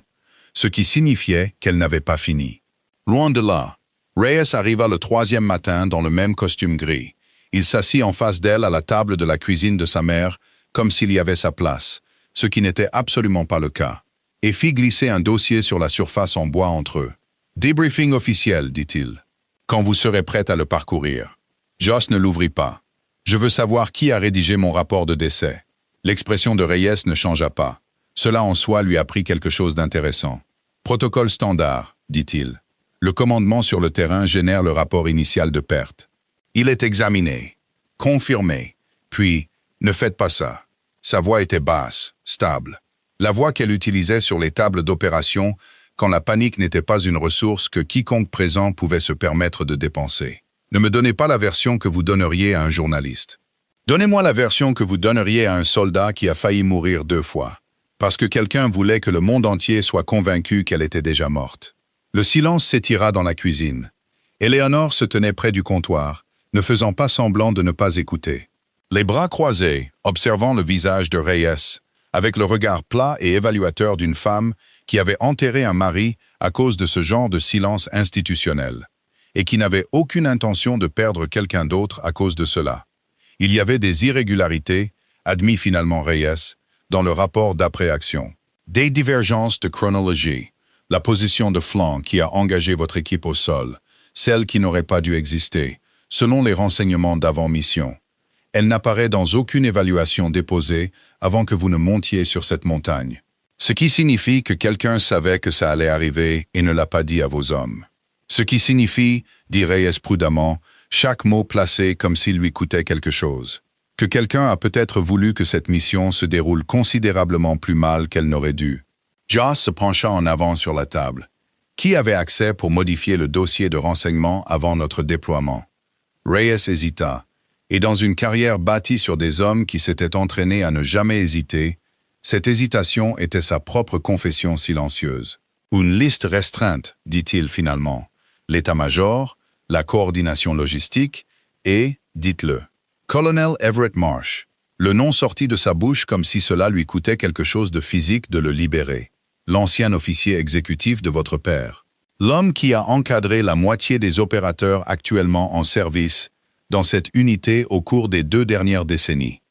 Ce qui signifiait qu'elle n'avait pas fini. Loin de là, Reyes arriva le 3e matin dans le même costume gris. Il s'assit en face d'elle à la table de la cuisine de sa mère, comme s'il y avait sa place, ce qui n'était absolument pas le cas, et fit glisser un dossier sur la surface en bois entre eux. « Débriefing officiel, dit-il. Quand vous serez prête à le parcourir. » Joss ne l'ouvrit pas. « Je veux savoir qui a rédigé mon rapport de décès. » L'expression de Reyes ne changea pas. Cela en soi lui apprit quelque chose d'intéressant. « Protocole standard, dit-il. Le commandement sur le terrain génère le rapport initial de perte. Il est examiné, confirmé, puis « Ne faites pas ça. » Sa voix était basse, stable. La voix qu'elle utilisait sur les tables d'opération quand la panique n'était pas une ressource que quiconque présent pouvait se permettre de dépenser. Ne me donnez pas la version que vous donneriez à un journaliste. Donnez-moi la version que vous donneriez à un soldat qui a failli mourir 2 fois, parce que quelqu'un voulait que le monde entier soit convaincu qu'elle était déjà morte. Le silence s'étira dans la cuisine. Éléonore se tenait près du comptoir, ne faisant pas semblant de ne pas écouter. Les bras croisés, observant le visage de Reyes, avec le regard plat et évaluateur d'une femme qui avait enterré un mari à cause de ce genre de silence institutionnel, et qui n'avait aucune intention de perdre quelqu'un d'autre à cause de cela. Il y avait des irrégularités, admis finalement Reyes, dans le rapport d'après-action. Des divergences de chronologie, la position de flanc qui a engagé votre équipe au sol, celle qui n'aurait pas dû exister, selon les renseignements d'avant-mission. Elle n'apparaît dans aucune évaluation déposée avant que vous ne montiez sur cette montagne. Ce qui signifie que quelqu'un savait que ça allait arriver et ne l'a pas dit à vos hommes. Ce qui signifie, dit Reyes prudemment, chaque mot placé comme s'il lui coûtait quelque chose. Que quelqu'un a peut-être voulu que cette mission se déroule considérablement plus mal qu'elle n'aurait dû. Joss se pencha en avant sur la table. Qui avait accès pour modifier le dossier de renseignement avant notre déploiement? Reyes hésita, et dans une carrière bâtie sur des hommes qui s'étaient entraînés à ne jamais hésiter, cette hésitation était sa propre confession silencieuse. Une liste restreinte, dit-il finalement. L'état-major, la coordination logistique et, dites-le, Colonel Everett Marsh. Le nom sortit de sa bouche comme si cela lui coûtait quelque chose de physique de le libérer. L'ancien officier exécutif de votre père. L'homme qui a encadré la moitié des opérateurs actuellement en service dans cette unité au cours des 2 dernières décennies.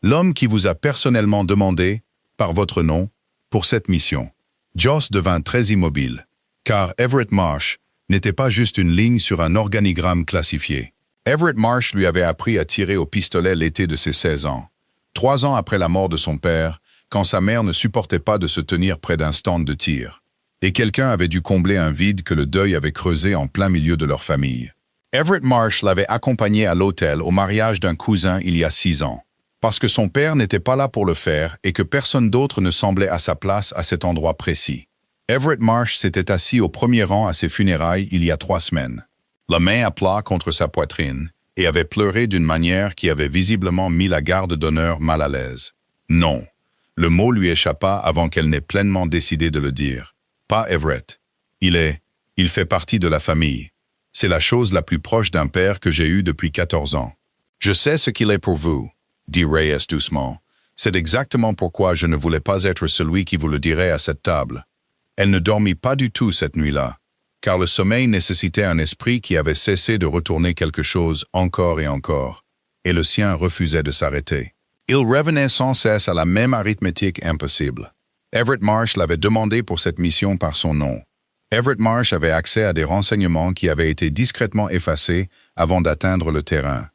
L'homme qui vous a personnellement demandé, par votre nom, pour cette mission. Joss devint très immobile, car Everett Marsh n'était pas juste une ligne sur un organigramme classifié. Everett Marsh lui avait appris à tirer au pistolet l'été de ses 16 ans, 3 ans après la mort de son père, quand sa mère ne supportait pas de se tenir près d'un stand de tir. Et quelqu'un avait dû combler un vide que le deuil avait creusé en plein milieu de leur famille. Everett Marsh l'avait accompagné à l'hôtel au mariage d'un cousin il y a 6 ans, parce que son père n'était pas là pour le faire et que personne d'autre ne semblait à sa place à cet endroit précis. Everett Marsh s'était assis au premier rang à ses funérailles il y a 3 semaines, la main à plat contre sa poitrine, et avait pleuré d'une manière qui avait visiblement mis la garde d'honneur mal à l'aise. Non. Le mot lui échappa avant qu'elle n'ait pleinement décidé de le dire. Pas Everett. Il fait partie de la famille. C'est la chose la plus proche d'un père que j'ai eue depuis 14 ans. Je sais ce qu'il est pour vous, dit Reyes doucement. C'est exactement pourquoi je ne voulais pas être celui qui vous le dirait à cette table. Elle ne dormit pas du tout cette nuit-là, car le sommeil nécessitait un esprit qui avait cessé de retourner quelque chose encore et encore, et le sien refusait de s'arrêter. Il revenait sans cesse à la même arithmétique impossible. Everett Marsh l'avait demandé pour cette mission par son nom. Everett Marsh avait accès à des renseignements qui avaient été discrètement effacés avant d'atteindre le terrain.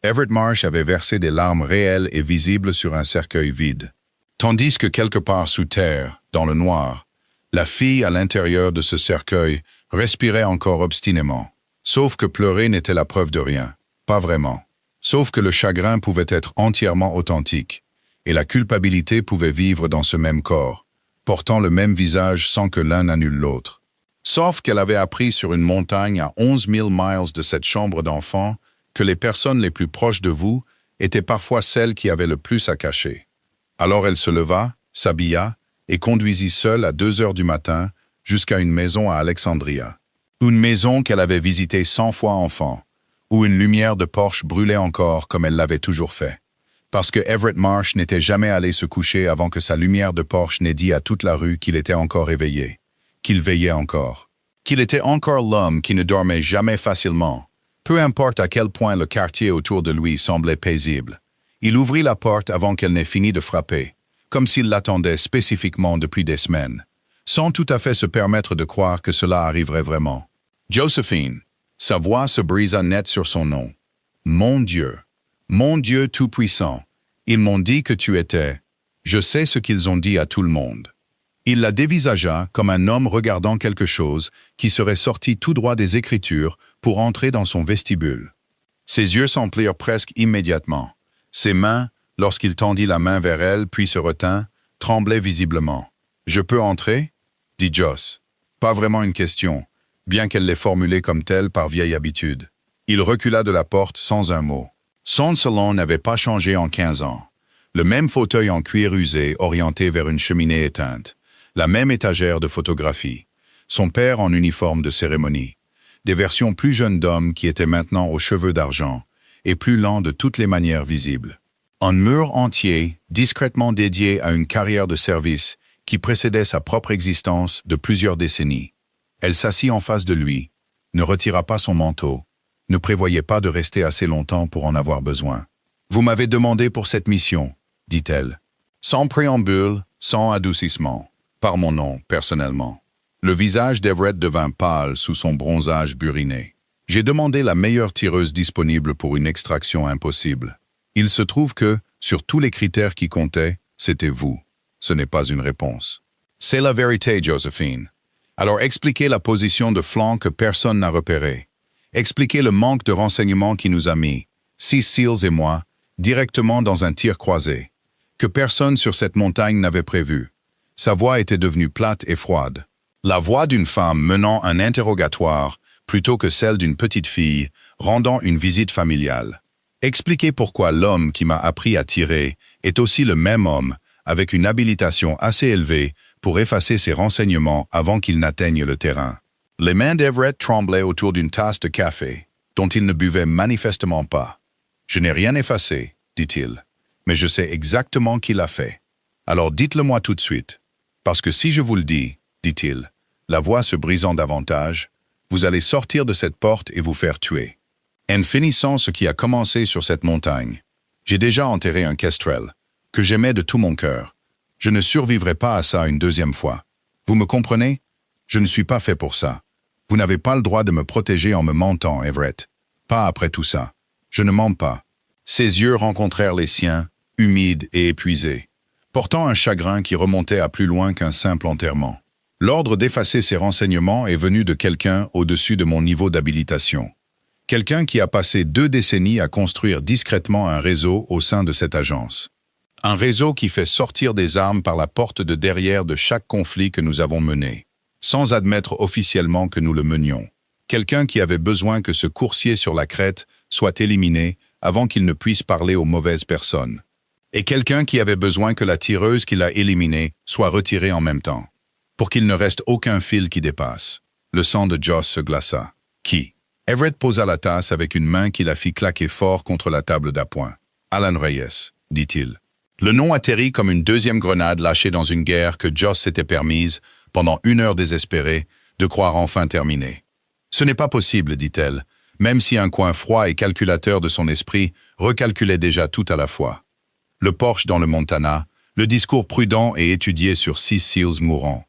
Everett Marsh avait versé des larmes réelles et visibles sur un cercueil vide. Tandis que quelque part sous terre, dans le noir, la fille à l'intérieur de ce cercueil respirait encore obstinément. Sauf que pleurer n'était la preuve de rien. Pas vraiment. Sauf que le chagrin pouvait être entièrement authentique, et la culpabilité pouvait vivre dans ce même corps, portant le même visage sans que l'un n'annule l'autre. Sauf qu'elle avait appris sur une montagne à 11 000 miles de cette chambre d'enfant que les personnes les plus proches de vous étaient parfois celles qui avaient le plus à cacher. Alors elle se leva, s'habilla et conduisit seule à 2 heures du matin jusqu'à une maison à Alexandria. Une maison qu'elle avait visitée 100 fois enfant, où une lumière de Porsche brûlait encore comme elle l'avait toujours fait. Parce que Everett Marsh n'était jamais allé se coucher avant que sa lumière de Porsche n'ait dit à toute la rue qu'il était encore éveillé, qu'il veillait encore, qu'il était encore l'homme qui ne dormait jamais facilement, peu importe à quel point le quartier autour de lui semblait paisible. Il ouvrit la porte avant qu'elle n'ait fini de frapper, comme s'il l'attendait spécifiquement depuis des semaines, sans tout à fait se permettre de croire que cela arriverait vraiment. Josephine. Sa voix se brisa net sur son nom. Mon Dieu tout-puissant, ils m'ont dit que tu étais. Je sais ce qu'ils ont dit à tout le monde. Il la dévisagea comme un homme regardant quelque chose qui serait sorti tout droit des Écritures pour entrer dans son vestibule. Ses yeux s'emplirent presque immédiatement. Ses mains, lorsqu'il tendit la main vers elle puis se retint, tremblaient visiblement. « Je peux entrer ?» dit Joss. Pas vraiment une question, bien qu'elle l'ait formulée comme telle par vieille habitude. Il recula de la porte sans un mot. Son salon n'avait pas changé en 15 ans. Le même fauteuil en cuir usé orienté vers une cheminée éteinte. La même étagère de photographie. Son père en uniforme de cérémonie. Des versions plus jeunes d'hommes qui étaient maintenant aux cheveux d'argent et plus lents de toutes les manières visibles. Un mur entier, discrètement dédié à une carrière de service qui précédait sa propre existence de plusieurs décennies. Elle s'assit en face de lui, ne retira pas son manteau, ne prévoyait pas de rester assez longtemps pour en avoir besoin. « Vous m'avez demandé pour cette mission », dit-elle, sans préambule, sans adoucissement, par mon nom, personnellement. Le visage d'Everett devint pâle sous son bronzage buriné. J'ai demandé la meilleure tireuse disponible pour une extraction impossible. Il se trouve que, sur tous les critères qui comptaient, c'était vous. Ce n'est pas une réponse. C'est la vérité, Joséphine. Alors expliquez la position de flanc que personne n'a repérée. Expliquez le manque de renseignements qui nous a mis, 6 SEALs et moi, directement dans un tir croisé, que personne sur cette montagne n'avait prévu. Sa voix était devenue plate et froide. La voix d'une femme menant un interrogatoire plutôt que celle d'une petite fille rendant une visite familiale. Expliquez pourquoi l'homme qui m'a appris à tirer est aussi le même homme avec une habilitation assez élevée pour effacer ses renseignements avant qu'il n'atteigne le terrain. Les mains d'Everett tremblaient autour d'une tasse de café, dont il ne buvait manifestement pas. « Je n'ai rien effacé, dit-il, mais je sais exactement qui l'a fait. Alors dites-le-moi tout de suite, parce que si je vous le dis, dit-il, la voix se brisant davantage, vous allez sortir de cette porte et vous faire tuer. En finissant ce qui a commencé sur cette montagne, j'ai déjà enterré un kestrel, que j'aimais de tout mon cœur. Je ne survivrai pas à ça une deuxième fois. Vous me comprenez? Je ne suis pas fait pour ça. Vous n'avez pas le droit de me protéger en me mentant, Everett. Pas après tout ça. Je ne mens pas. » Ses yeux rencontrèrent les siens, humides et épuisés, portant un chagrin qui remontait à plus loin qu'un simple enterrement. L'ordre d'effacer ces renseignements est venu de quelqu'un au-dessus de mon niveau d'habilitation. Quelqu'un qui a passé 2 décennies à construire discrètement un réseau au sein de cette agence. Un réseau qui fait sortir des armes par la porte de derrière de chaque conflit que nous avons mené, sans admettre officiellement que nous le menions. Quelqu'un qui avait besoin que ce coursier sur la crête soit éliminé avant qu'il ne puisse parler aux mauvaises personnes. Et quelqu'un qui avait besoin que la tireuse qu'il a éliminée soit retirée en même temps, pour qu'il ne reste aucun fil qui dépasse. Le sang de Joss se glaça. « Qui » Everett posa la tasse avec une main qui la fit claquer fort contre la table d'appoint. « Alan Reyes », dit-il. Le nom atterrit comme une deuxième grenade lâchée dans une guerre que Joss s'était permise, pendant 1 heure désespérée, de croire enfin terminée. « Ce n'est pas possible, dit-elle, même si un coin froid et calculateur de son esprit recalculait déjà tout à la fois. Le Porsche dans le Montana, le discours prudent et étudié sur 6 SEALs mourants.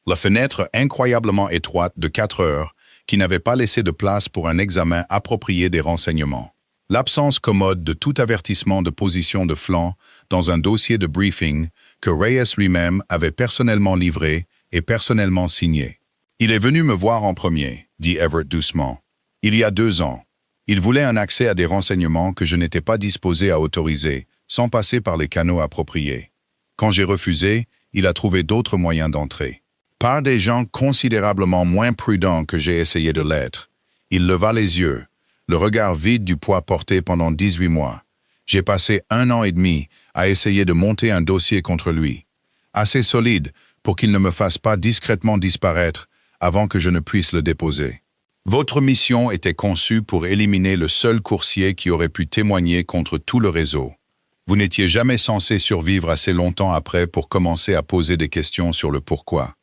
La fenêtre incroyablement étroite de 4 heures qui n'avait pas laissé de place pour un examen approprié des renseignements. L'absence commode de tout avertissement de position de flanc dans un dossier de briefing que Reyes lui-même avait personnellement livré et personnellement signé. « Il est venu me voir en premier, » dit Everett doucement. « Il y a 2 ans. Il voulait un accès à des renseignements que je n'étais pas disposé à autoriser, sans passer par les canaux appropriés. Quand j'ai refusé, il a trouvé d'autres moyens d'entrer. Par des gens considérablement moins prudents que j'ai essayé de l'être. Il leva les yeux, le regard vide du poids porté pendant 18 mois. J'ai passé 1 an et demi à essayer de monter un dossier contre lui, assez solide pour qu'il ne me fasse pas discrètement disparaître avant que je ne puisse le déposer. Votre mission était conçue pour éliminer le seul coursier qui aurait pu témoigner contre tout le réseau. Vous n'étiez jamais censé survivre assez longtemps après pour commencer à poser des questions sur le pourquoi.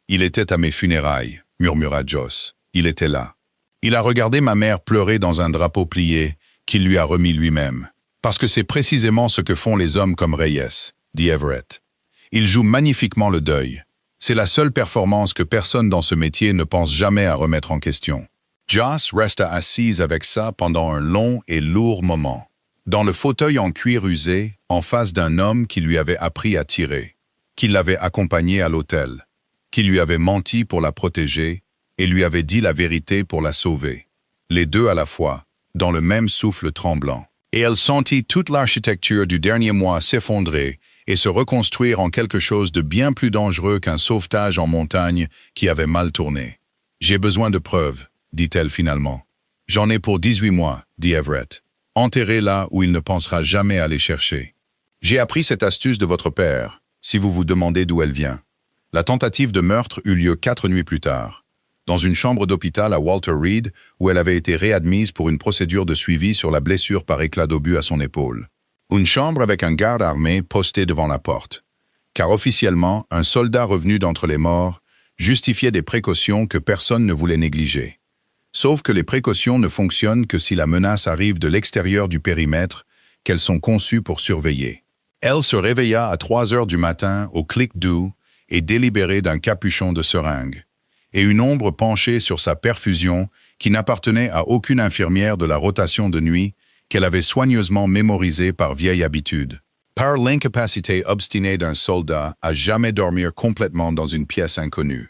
Il était à mes funérailles, murmura Joss. Il était là. Il a regardé ma mère pleurer dans un drapeau plié qu'il lui a remis lui-même. Parce que c'est précisément ce que font les hommes comme Reyes, dit Everett. Ils jouent magnifiquement le deuil. C'est la seule performance que personne dans ce métier ne pense jamais à remettre en question. Joss resta assise avec ça pendant un long et lourd moment, dans le fauteuil en cuir usé, en face d'un homme qui lui avait appris à tirer, qui l'avait accompagné à l'hôtel, qui lui avait menti pour la protéger et lui avait dit la vérité pour la sauver. Les deux à la fois, dans le même souffle tremblant. Et elle sentit toute l'architecture du dernier mois s'effondrer et se reconstruire en quelque chose de bien plus dangereux qu'un sauvetage en montagne qui avait mal tourné. « J'ai besoin de preuves, dit-elle finalement. « J'en ai pour 18 mois, dit Everett. enterré là où il ne pensera jamais à les chercher. J'ai appris cette astuce de votre père, si vous vous demandez d'où elle vient. La tentative de meurtre eut lieu 4 nuits plus tard, dans une chambre d'hôpital à Walter Reed, où elle avait été réadmise pour une procédure de suivi sur la blessure par éclat d'obus à son épaule. Une chambre avec un garde armé posté devant la porte. Car officiellement, un soldat revenu d'entre les morts justifiait des précautions que personne ne voulait négliger. Sauf que les précautions ne fonctionnent que si la menace arrive de l'extérieur du périmètre qu'elles sont conçues pour surveiller. Elle se réveilla à 3 heures du matin au clic doux et délibéré d'un capuchon de seringue, et une ombre penchée sur sa perfusion qui n'appartenait à aucune infirmière de la rotation de nuit qu'elle avait soigneusement mémorisée par vieille habitude. Par l'incapacité obstinée d'un soldat à jamais dormir complètement dans une pièce inconnue.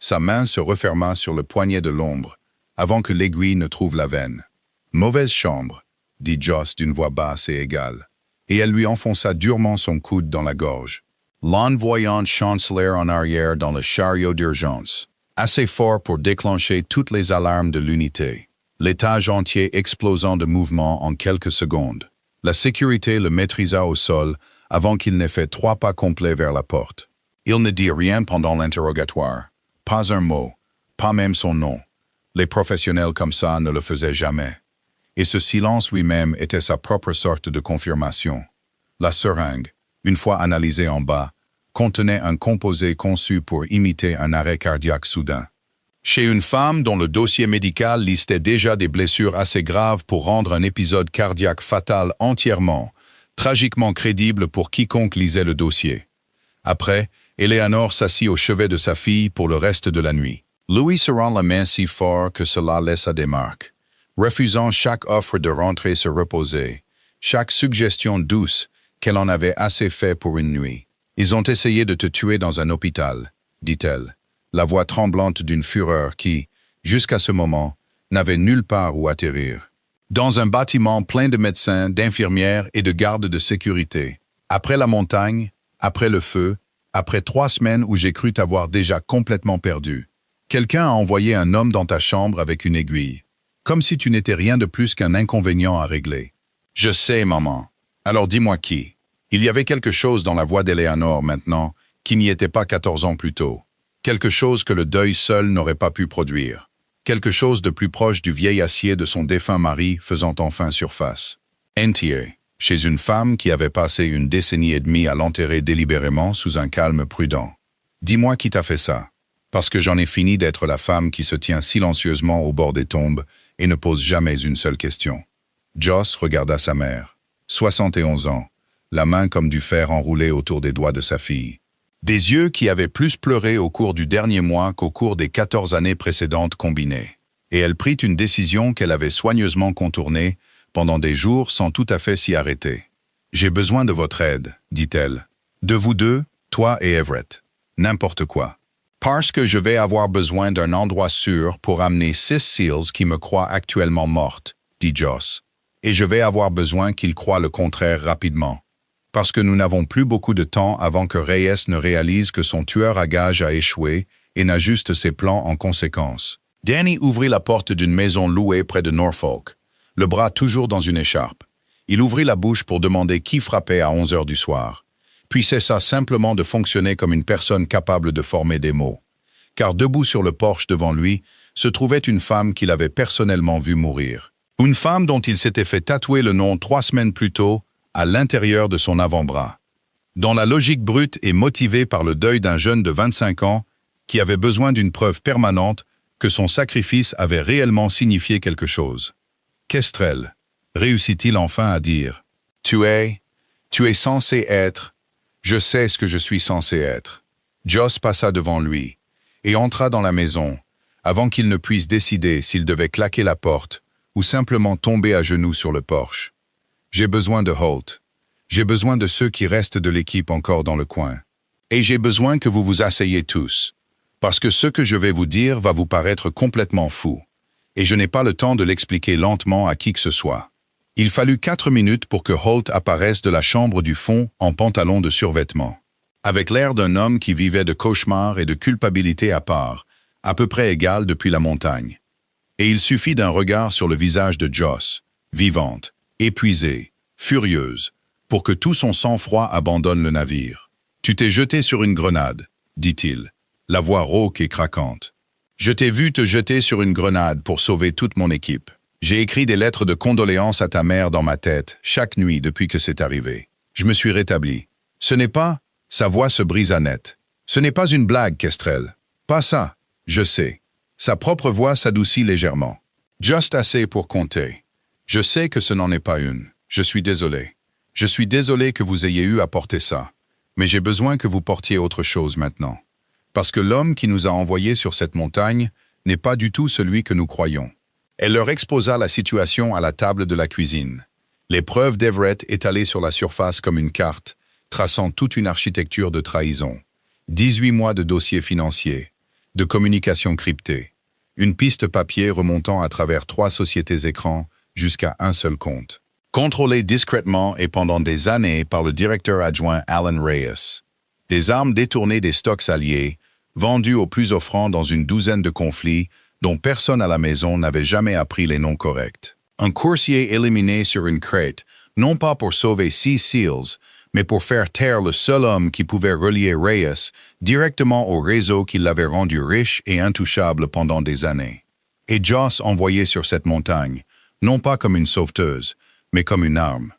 Sa main se referma sur le poignet de l'ombre, avant que l'aiguille ne trouve la veine. « Mauvaise chambre », dit Joss d'une voix basse et égale, et elle lui enfonça durement son coude dans la gorge. L'envoyant chanceler en arrière dans le chariot d'urgence, assez fort pour déclencher toutes les alarmes de l'unité, l'étage entier explosant de mouvement en quelques secondes. La sécurité le maîtrisa au sol avant qu'il n'ait fait 3 pas complets vers la porte. Il ne dit rien pendant l'interrogatoire, pas un mot, pas même son nom. Les professionnels comme ça ne le faisaient jamais. Et ce silence lui-même était sa propre sorte de confirmation. La seringue, une fois analysée en bas, contenait un composé conçu pour imiter un arrêt cardiaque soudain. Chez une femme dont le dossier médical listait déjà des blessures assez graves pour rendre un épisode cardiaque fatal entièrement, tragiquement crédible pour quiconque lisait le dossier. Après, Eleanor s'assit au chevet de sa fille pour le reste de la nuit. Louis se rend la main si fort que cela laissa des marques, refusant chaque offre de rentrer se reposer, chaque suggestion douce qu'elle en avait assez fait pour une nuit. « Ils ont essayé de te tuer dans un hôpital », dit-elle, la voix tremblante d'une fureur qui, jusqu'à ce moment, n'avait nulle part où atterrir. Dans un bâtiment plein de médecins, d'infirmières et de gardes de sécurité. Après la montagne, après le feu, après 3 semaines où j'ai cru t'avoir déjà complètement perdu. Quelqu'un a envoyé un homme dans ta chambre avec une aiguille. Comme si tu n'étais rien de plus qu'un inconvénient à régler. Je sais, maman. Alors dis-moi qui. Il y avait quelque chose dans la voix d'Eleanor maintenant qui n'y était pas 14 ans plus tôt. Quelque chose que le deuil seul n'aurait pas pu produire. Quelque chose de plus proche du vieil acier de son défunt mari faisant enfin surface. Entier, chez une femme qui avait passé 1 décennie et demie à l'enterrer délibérément sous un calme prudent. Dis-moi qui t'a fait ça. Parce que j'en ai fini d'être la femme qui se tient silencieusement au bord des tombes et ne pose jamais une seule question. Joss regarda sa mère. 71 ans, la main comme du fer enroulée autour des doigts de sa fille. Des yeux qui avaient plus pleuré au cours du dernier mois qu'au cours des 14 années précédentes combinées. Et elle prit une décision qu'elle avait soigneusement contournée pendant des jours sans tout à fait s'y arrêter. « J'ai besoin de votre aide, dit-elle. De vous deux, toi et Everett. N'importe quoi. Parce que je vais avoir besoin d'un endroit sûr pour amener 6 SEALs qui me croient actuellement morte, dit Joss. Et je vais avoir besoin qu'ils croient le contraire rapidement. Parce que nous n'avons plus beaucoup de temps avant que Reyes ne réalise que son tueur à gages a échoué et n'ajuste ses plans en conséquence. Danny ouvrit la porte d'une maison louée près de Norfolk, le bras toujours dans une écharpe. Il ouvrit la bouche pour demander qui frappait à 11 heures du soir. Puis cessa simplement de fonctionner comme une personne capable de former des mots. Car debout sur le porche devant lui, se trouvait une femme qu'il avait personnellement vue mourir. Une femme dont il s'était fait tatouer le nom 3 semaines plus tôt, à l'intérieur de son avant-bras. Dont la logique brute est motivée par le deuil d'un jeune de 25 ans qui avait besoin d'une preuve permanente que son sacrifice avait réellement signifié quelque chose. Kestrel, réussit-il enfin à dire. Tu es censé être... Je sais ce que je suis censé être. Joss passa devant lui et entra dans la maison, avant qu'il ne puisse décider s'il devait claquer la porte ou simplement tomber à genoux sur le porche. J'ai besoin de Holt. J'ai besoin de ceux qui restent de l'équipe encore dans le coin. Et j'ai besoin que vous vous asseyez tous, parce que ce que je vais vous dire va vous paraître complètement fou, et je n'ai pas le temps de l'expliquer lentement à qui que ce soit. Il fallut 4 minutes pour que Holt apparaisse de la chambre du fond en pantalon de survêtement, avec l'air d'un homme qui vivait de cauchemars et de culpabilité à part, à peu près égal depuis la montagne. Et il suffit d'un regard sur le visage de Joss, vivante, épuisée, furieuse, pour que tout son sang-froid abandonne le navire. « Tu t'es jeté sur une grenade, dit-il, la voix rauque et craquante. Je t'ai vu te jeter sur une grenade pour sauver toute mon équipe. J'ai écrit des lettres de condoléances à ta mère dans ma tête, chaque nuit depuis que c'est arrivé. Je me suis rétabli. Ce n'est pas... » Sa voix se brisa net. « Ce n'est pas une blague, Kestrel. Pas ça, je sais. » Sa propre voix s'adoucit légèrement. « Juste assez pour compter. Je sais que ce n'en est pas une. Je suis désolé. Je suis désolé que vous ayez eu à porter ça. Mais j'ai besoin que vous portiez autre chose maintenant. Parce que l'homme qui nous a envoyés sur cette montagne n'est pas du tout celui que nous croyons. » Elle leur exposa la situation à la table de la cuisine. Les preuves d'Everett étalées sur la surface comme une carte, traçant toute une architecture de trahison. 18 mois de dossiers financiers, de communications cryptées, une piste papier remontant à travers 3 sociétés écrans jusqu'à un seul compte. Contrôlé discrètement et pendant des années par le directeur adjoint Alan Reyes. Des armes détournées des stocks alliés, vendues aux plus offrants dans une douzaine de conflits dont personne à la maison n'avait jamais appris les noms corrects. Un coursier éliminé sur une crête, non pas pour sauver 6 SEALs, mais pour faire taire le seul homme qui pouvait relier Reyes directement au réseau qui l'avait rendu riche et intouchable pendant des années. Et Joss envoyé sur cette montagne, non pas comme une sauveteuse, mais comme une arme,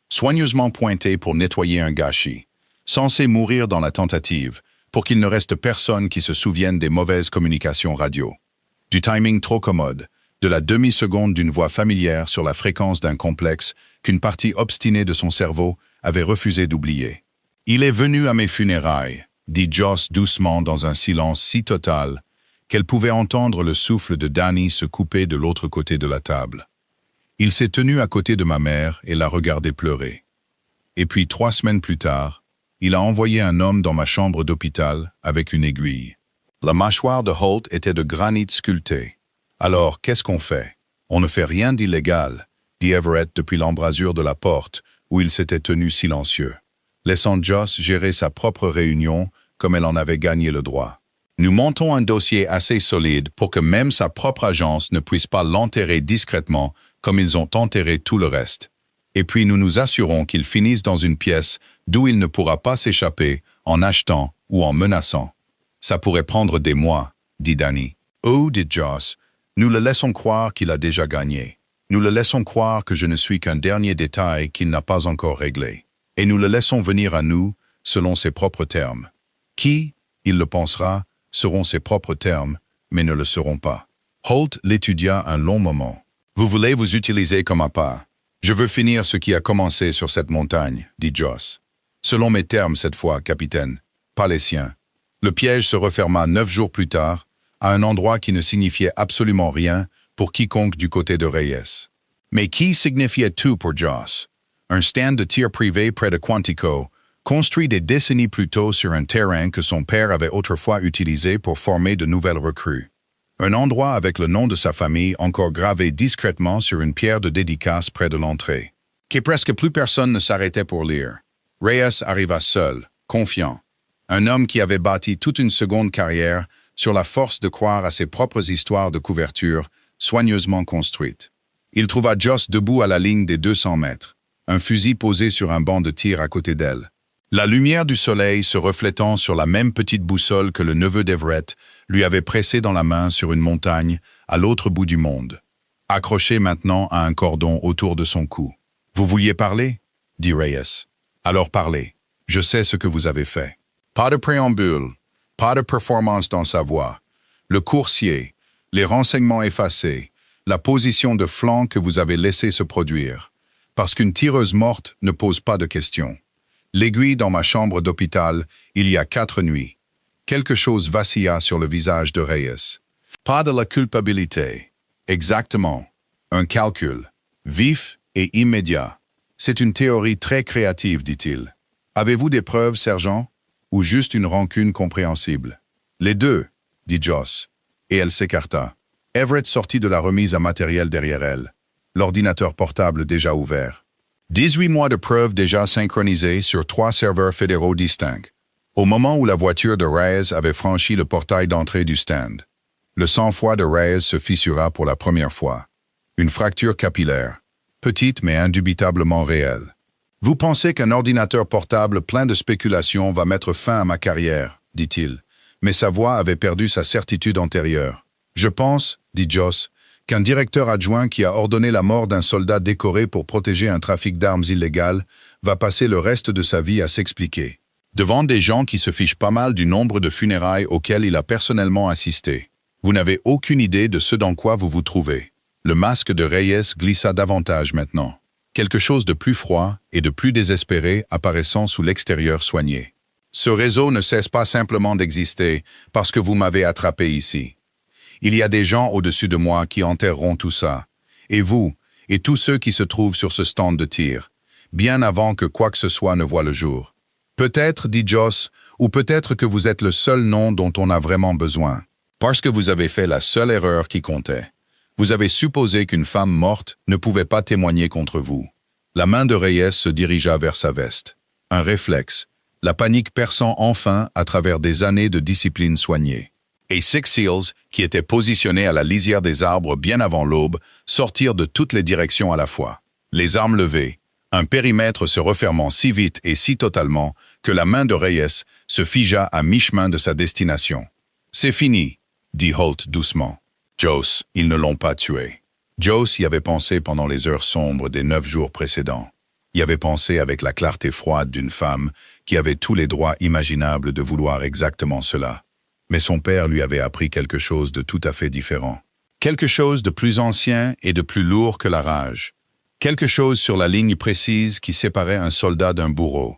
soigneusement pointée pour nettoyer un gâchis, censé mourir dans la tentative, pour qu'il ne reste personne qui se souvienne des mauvaises communications radio. Du timing trop commode, de la demi-seconde d'une voix familière sur la fréquence d'un complexe qu'une partie obstinée de son cerveau avait refusé d'oublier. « Il est venu à mes funérailles », dit Joss doucement dans un silence si total qu'elle pouvait entendre le souffle de Danny se couper de l'autre côté de la table. Il s'est tenu à côté de ma mère et l'a regardé pleurer. Et puis 3 semaines plus tard, il a envoyé un homme dans ma chambre d'hôpital avec une aiguille. La mâchoire de Holt était de granit sculpté. Alors, qu'est-ce qu'on fait? On ne fait rien d'illégal, dit Everett depuis l'embrasure de la porte, où il s'était tenu silencieux, laissant Joss gérer sa propre réunion comme elle en avait gagné le droit. Nous montons un dossier assez solide pour que même sa propre agence ne puisse pas l'enterrer discrètement comme ils ont enterré tout le reste. Et puis nous nous assurons qu'il finisse dans une pièce d'où il ne pourra pas s'échapper en achetant ou en menaçant. Ça pourrait prendre des mois, dit Danny. Oh, dit Joss, nous le laissons croire qu'il a déjà gagné. Nous le laissons croire que je ne suis qu'un dernier détail qu'il n'a pas encore réglé. Et nous le laissons venir à nous, selon ses propres termes. Qui, il le pensera, seront ses propres termes, mais ne le seront pas. Holt l'étudia un long moment. Vous voulez vous utiliser comme appât. Je veux finir ce qui a commencé sur cette montagne, dit Joss. Selon mes termes cette fois, capitaine, pas les siens. Le piège se referma 9 jours plus tard, à un endroit qui ne signifiait absolument rien pour quiconque du côté de Reyes. Mais qui signifiait tout pour Joss? Un stand de tir privé près de Quantico, construit des décennies plus tôt sur un terrain que son père avait autrefois utilisé pour former de nouvelles recrues. Un endroit avec le nom de sa famille encore gravé discrètement sur une pierre de dédicace près de l'entrée, que presque plus personne ne s'arrêtait pour lire. Reyes arriva seul, confiant. Un homme qui avait bâti toute une seconde carrière sur la force de croire à ses propres histoires de couverture, soigneusement construites. Il trouva Joss debout à la ligne des 200 mètres, un fusil posé sur un banc de tir à côté d'elle. La lumière du soleil se reflétant sur la même petite boussole que le neveu d'Everett lui avait pressée dans la main sur une montagne à l'autre bout du monde, accrochée maintenant à un cordon autour de son cou. « Vous vouliez parler ?» dit Reyes. « Alors parlez. Je sais ce que vous avez fait. » Pas de préambule, pas de performance dans sa voix. Le coursier, les renseignements effacés, la position de flanc que vous avez laissé se produire. Parce qu'une tireuse morte ne pose pas de questions. L'aiguille dans ma chambre d'hôpital, il y a 4 nuits. Quelque chose vacilla sur le visage de Reyes. Pas de la culpabilité. Exactement. Un calcul. Vif et immédiat. C'est une théorie très créative, dit-il. Avez-vous des preuves, sergent? Ou juste une rancune compréhensible? Les deux, dit Joss, et elle s'écarta. Everett sortit de la remise à matériel derrière elle, l'ordinateur portable déjà ouvert. 18 mois de preuves déjà synchronisées sur 3 serveurs fédéraux distincts, au moment où la voiture de Reyes avait franchi le portail d'entrée du stand. Le sang-froid de Reyes se fissura pour la première fois. Une fracture capillaire, petite mais indubitablement réelle. Vous pensez qu'un ordinateur portable plein de spéculations va mettre fin à ma carrière, dit-il, mais sa voix avait perdu sa certitude antérieure. Je pense, dit Joss, qu'un directeur adjoint qui a ordonné la mort d'un soldat décoré pour protéger un trafic d'armes illégal va passer le reste de sa vie à s'expliquer. Devant des gens qui se fichent pas mal du nombre de funérailles auxquelles il a personnellement assisté. Vous n'avez aucune idée de ce dans quoi vous vous trouvez. Le masque de Reyes glissa davantage maintenant. Quelque chose de plus froid et de plus désespéré apparaissant sous l'extérieur soigné. Ce réseau ne cesse pas simplement d'exister parce que vous m'avez attrapé ici. Il y a des gens au-dessus de moi qui enterreront tout ça. Et vous, et tous ceux qui se trouvent sur ce stand de tir, bien avant que quoi que ce soit ne voie le jour. Peut-être, dit Joss, ou peut-être que vous êtes le seul nom dont on a vraiment besoin. Parce que vous avez fait la seule erreur qui comptait. Vous avez supposé qu'une femme morte ne pouvait pas témoigner contre vous. La main de Reyes se dirigea vers sa veste. Un réflexe, la panique perçant enfin à travers des années de discipline soignée. Et Six Seals, qui étaient positionnés à la lisière des arbres bien avant l'aube, sortirent de toutes les directions à la fois. Les armes levées, un périmètre se refermant si vite et si totalement que la main de Reyes se figea à mi-chemin de sa destination. « C'est fini », dit Holt doucement. Joss, ils ne l'ont pas tué. Joss y avait pensé pendant les heures sombres des 9 jours précédents. Y avait pensé avec la clarté froide d'une femme qui avait tous les droits imaginables de vouloir exactement cela. Mais son père lui avait appris quelque chose de tout à fait différent. Quelque chose de plus ancien et de plus lourd que la rage. Quelque chose sur la ligne précise qui séparait un soldat d'un bourreau.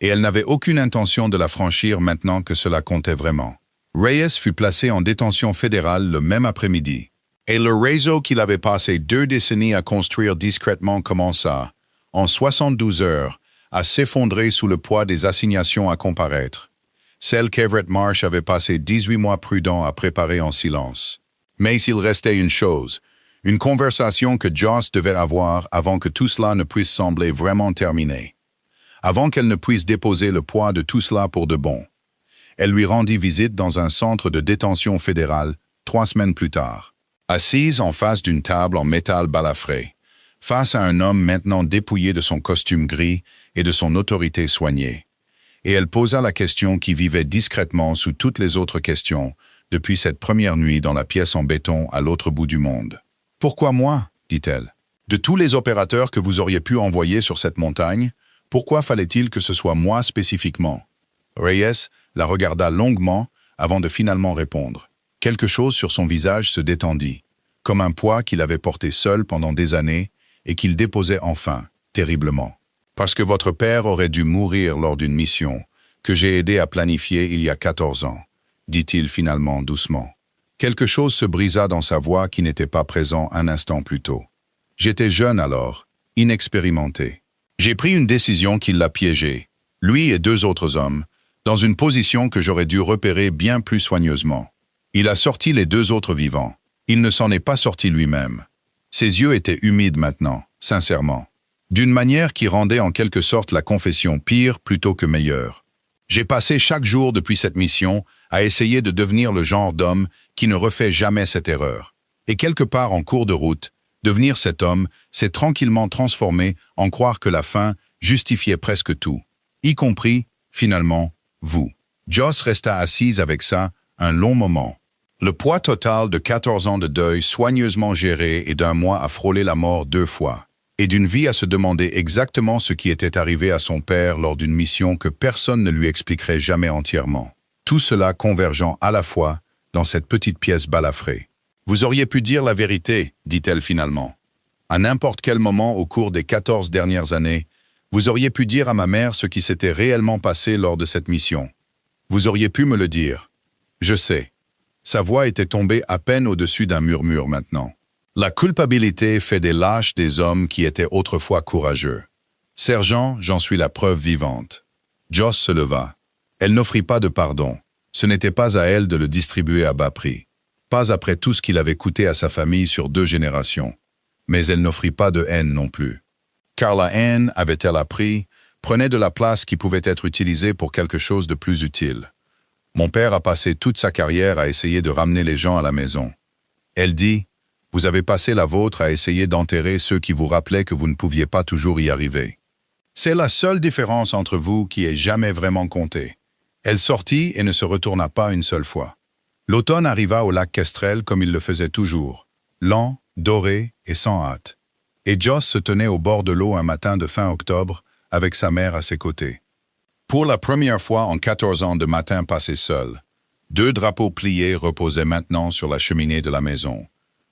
Et elle n'avait aucune intention de la franchir maintenant que cela comptait vraiment. Reyes fut placé en détention fédérale le même après-midi. Et le réseau qu'il avait passé 2 décennies à construire discrètement commença, en 72 heures, à s'effondrer sous le poids des assignations à comparaître. Celle qu'Everett Marsh avait passé 18 mois prudent à préparer en silence. Mais il restait une chose, une conversation que Joss devait avoir avant que tout cela ne puisse sembler vraiment terminé. Avant qu'elle ne puisse déposer le poids de tout cela pour de bon. Elle lui rendit visite dans un centre de détention fédéral 3 semaines plus tard. Assise en face d'une table en métal balafré, face à un homme maintenant dépouillé de son costume gris et de son autorité soignée. Et elle posa la question qui vivait discrètement sous toutes les autres questions depuis cette première nuit dans la pièce en béton à l'autre bout du monde. « Pourquoi moi ?» dit-elle. « De tous les opérateurs que vous auriez pu envoyer sur cette montagne, pourquoi fallait-il que ce soit moi spécifiquement ?» Reyes la regarda longuement avant de finalement répondre. Quelque chose sur son visage se détendit, comme un poids qu'il avait porté seul pendant des années et qu'il déposait enfin, terriblement. Parce que votre père aurait dû mourir lors d'une mission que j'ai aidé à planifier il y a 14 ans, dit-il finalement doucement. Quelque chose se brisa dans sa voix qui n'était pas présent un instant plus tôt. J'étais jeune alors, inexpérimenté. J'ai pris une décision qui l'a piégé, lui et 2 autres hommes, dans une position que j'aurais dû repérer bien plus soigneusement. Il a sorti les 2 autres vivants. Il ne s'en est pas sorti lui-même. Ses yeux étaient humides maintenant, sincèrement. D'une manière qui rendait en quelque sorte la confession pire plutôt que meilleure. J'ai passé chaque jour depuis cette mission à essayer de devenir le genre d'homme qui ne refait jamais cette erreur. Et quelque part en cours de route, devenir cet homme s'est tranquillement transformé en croire que la fin justifiait presque tout. Y compris, finalement, vous. Joss resta assise avec ça un long moment. Le poids total de 14 ans de deuil soigneusement géré et d'1 mois à frôler la mort 2 fois, et d'une vie à se demander exactement ce qui était arrivé à son père lors d'une mission que personne ne lui expliquerait jamais entièrement. Tout cela convergeant à la fois dans cette petite pièce balafrée. « Vous auriez pu dire la vérité, dit-elle finalement. À n'importe quel moment au cours des 14 dernières années, vous auriez pu dire à ma mère ce qui s'était réellement passé lors de cette mission. Vous auriez pu me le dire. Je sais. » Sa voix était tombée à peine au-dessus d'un murmure maintenant. La culpabilité fait des lâches des hommes qui étaient autrefois courageux. Sergent, j'en suis la preuve vivante. Joss se leva. Elle n'offrit pas de pardon. Ce n'était pas à elle de le distribuer à bas prix. Pas après tout ce qu'il avait coûté à sa famille sur 2 générations. Mais elle n'offrit pas de haine non plus. Car la haine, avait-elle appris, prenait de la place qui pouvait être utilisée pour quelque chose de plus utile. Mon père a passé toute sa carrière à essayer de ramener les gens à la maison. Elle dit, Vous avez passé la vôtre à essayer d'enterrer ceux qui vous rappelaient que vous ne pouviez pas toujours y arriver. C'est la seule différence entre vous qui ait jamais vraiment compté. Elle sortit et ne se retourna pas une seule fois. L'automne arriva au lac Kestrel comme il le faisait toujours, lent, doré et sans hâte. Et Joss se tenait au bord de l'eau un matin de fin octobre, avec sa mère à ses côtés. Pour la première fois en 14 ans de matin passé seul, 2 drapeaux pliés reposaient maintenant sur la cheminée de la maison.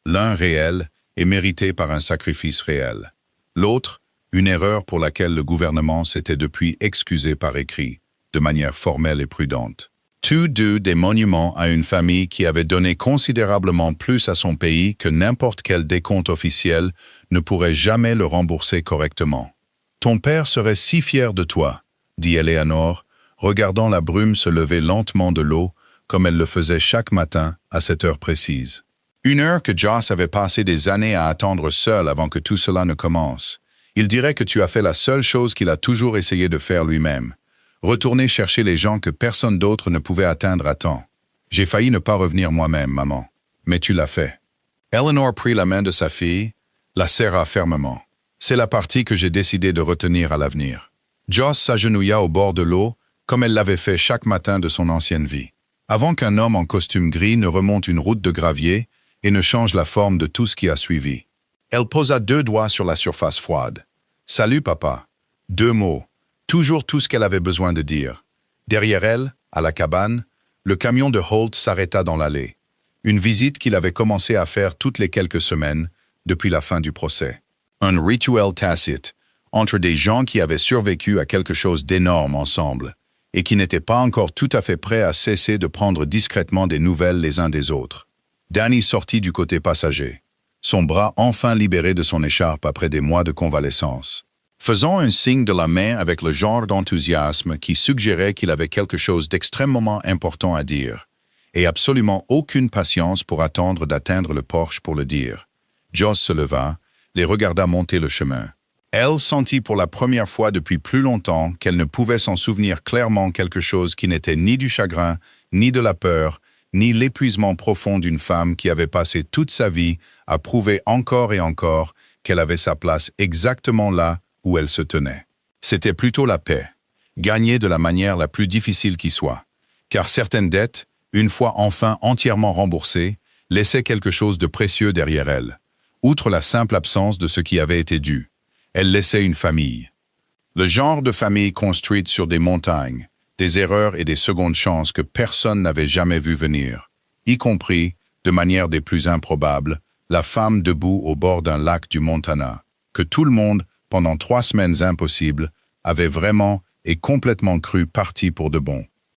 L'un réel et mérité par un sacrifice réel. L'autre, une erreur pour laquelle le gouvernement s'était depuis excusé par écrit, de manière formelle et prudente. Tous deux des monuments à une famille qui avait donné considérablement plus à son pays que n'importe quel décompte officiel ne pourrait jamais le rembourser correctement. « Ton père serait si fier de toi », dit Eleanor, regardant la brume se lever lentement de l'eau, comme elle le faisait chaque matin à cette heure précise. Une heure que Joss avait passé des années à attendre seul avant que tout cela ne commence. Il dirait que tu as fait la seule chose qu'il a toujours essayé de faire lui-même. Retourner chercher les gens que personne d'autre ne pouvait atteindre à temps. J'ai failli ne pas revenir moi-même, maman. Mais tu l'as fait. Eleanor prit la main de sa fille, la serra fermement. C'est la partie que j'ai décidé de retenir à l'avenir. Joss s'agenouilla au bord de l'eau, comme elle l'avait fait chaque matin de son ancienne vie. Avant qu'un homme en costume gris ne remonte une route de gravier et ne change la forme de tout ce qui a suivi. Elle posa 2 doigts sur la surface froide. « Salut, papa. » 2 mots. Toujours tout ce qu'elle avait besoin de dire. Derrière elle, à la cabane, le camion de Holt s'arrêta dans l'allée. Une visite qu'il avait commencé à faire toutes les quelques semaines, depuis la fin du procès. Un rituel tacite, entre des gens qui avaient survécu à quelque chose d'énorme ensemble, et qui n'étaient pas encore tout à fait prêts à cesser de prendre discrètement des nouvelles les uns des autres. Danny sortit du côté passager, son bras enfin libéré de son écharpe après des mois de convalescence. Faisant un signe de la main avec le genre d'enthousiasme qui suggérait qu'il avait quelque chose d'extrêmement important à dire, et absolument aucune patience pour attendre d'atteindre le porche pour le dire. Joss se leva, les regarda monter le chemin. Elle sentit pour la première fois depuis plus longtemps qu'elle ne pouvait s'en souvenir clairement quelque chose qui n'était ni du chagrin, ni de la peur, ni l'épuisement profond d'une femme qui avait passé toute sa vie à prouver encore et encore qu'elle avait sa place exactement là où elle se tenait. C'était plutôt la paix, gagnée de la manière la plus difficile qui soit, car certaines dettes, une fois enfin entièrement remboursées, laissaient quelque chose de précieux derrière elle. Outre la simple absence de ce qui avait été dû, elle laissait une famille. Le genre de famille construite sur des montagnes, des erreurs et des secondes chances que personne n'avait jamais vu venir, y compris, de manière des plus improbables, la femme debout au bord d'un lac du Montana, que tout le monde, pendant 3 semaines impossibles, avait vraiment et complètement cru partie pour de bon.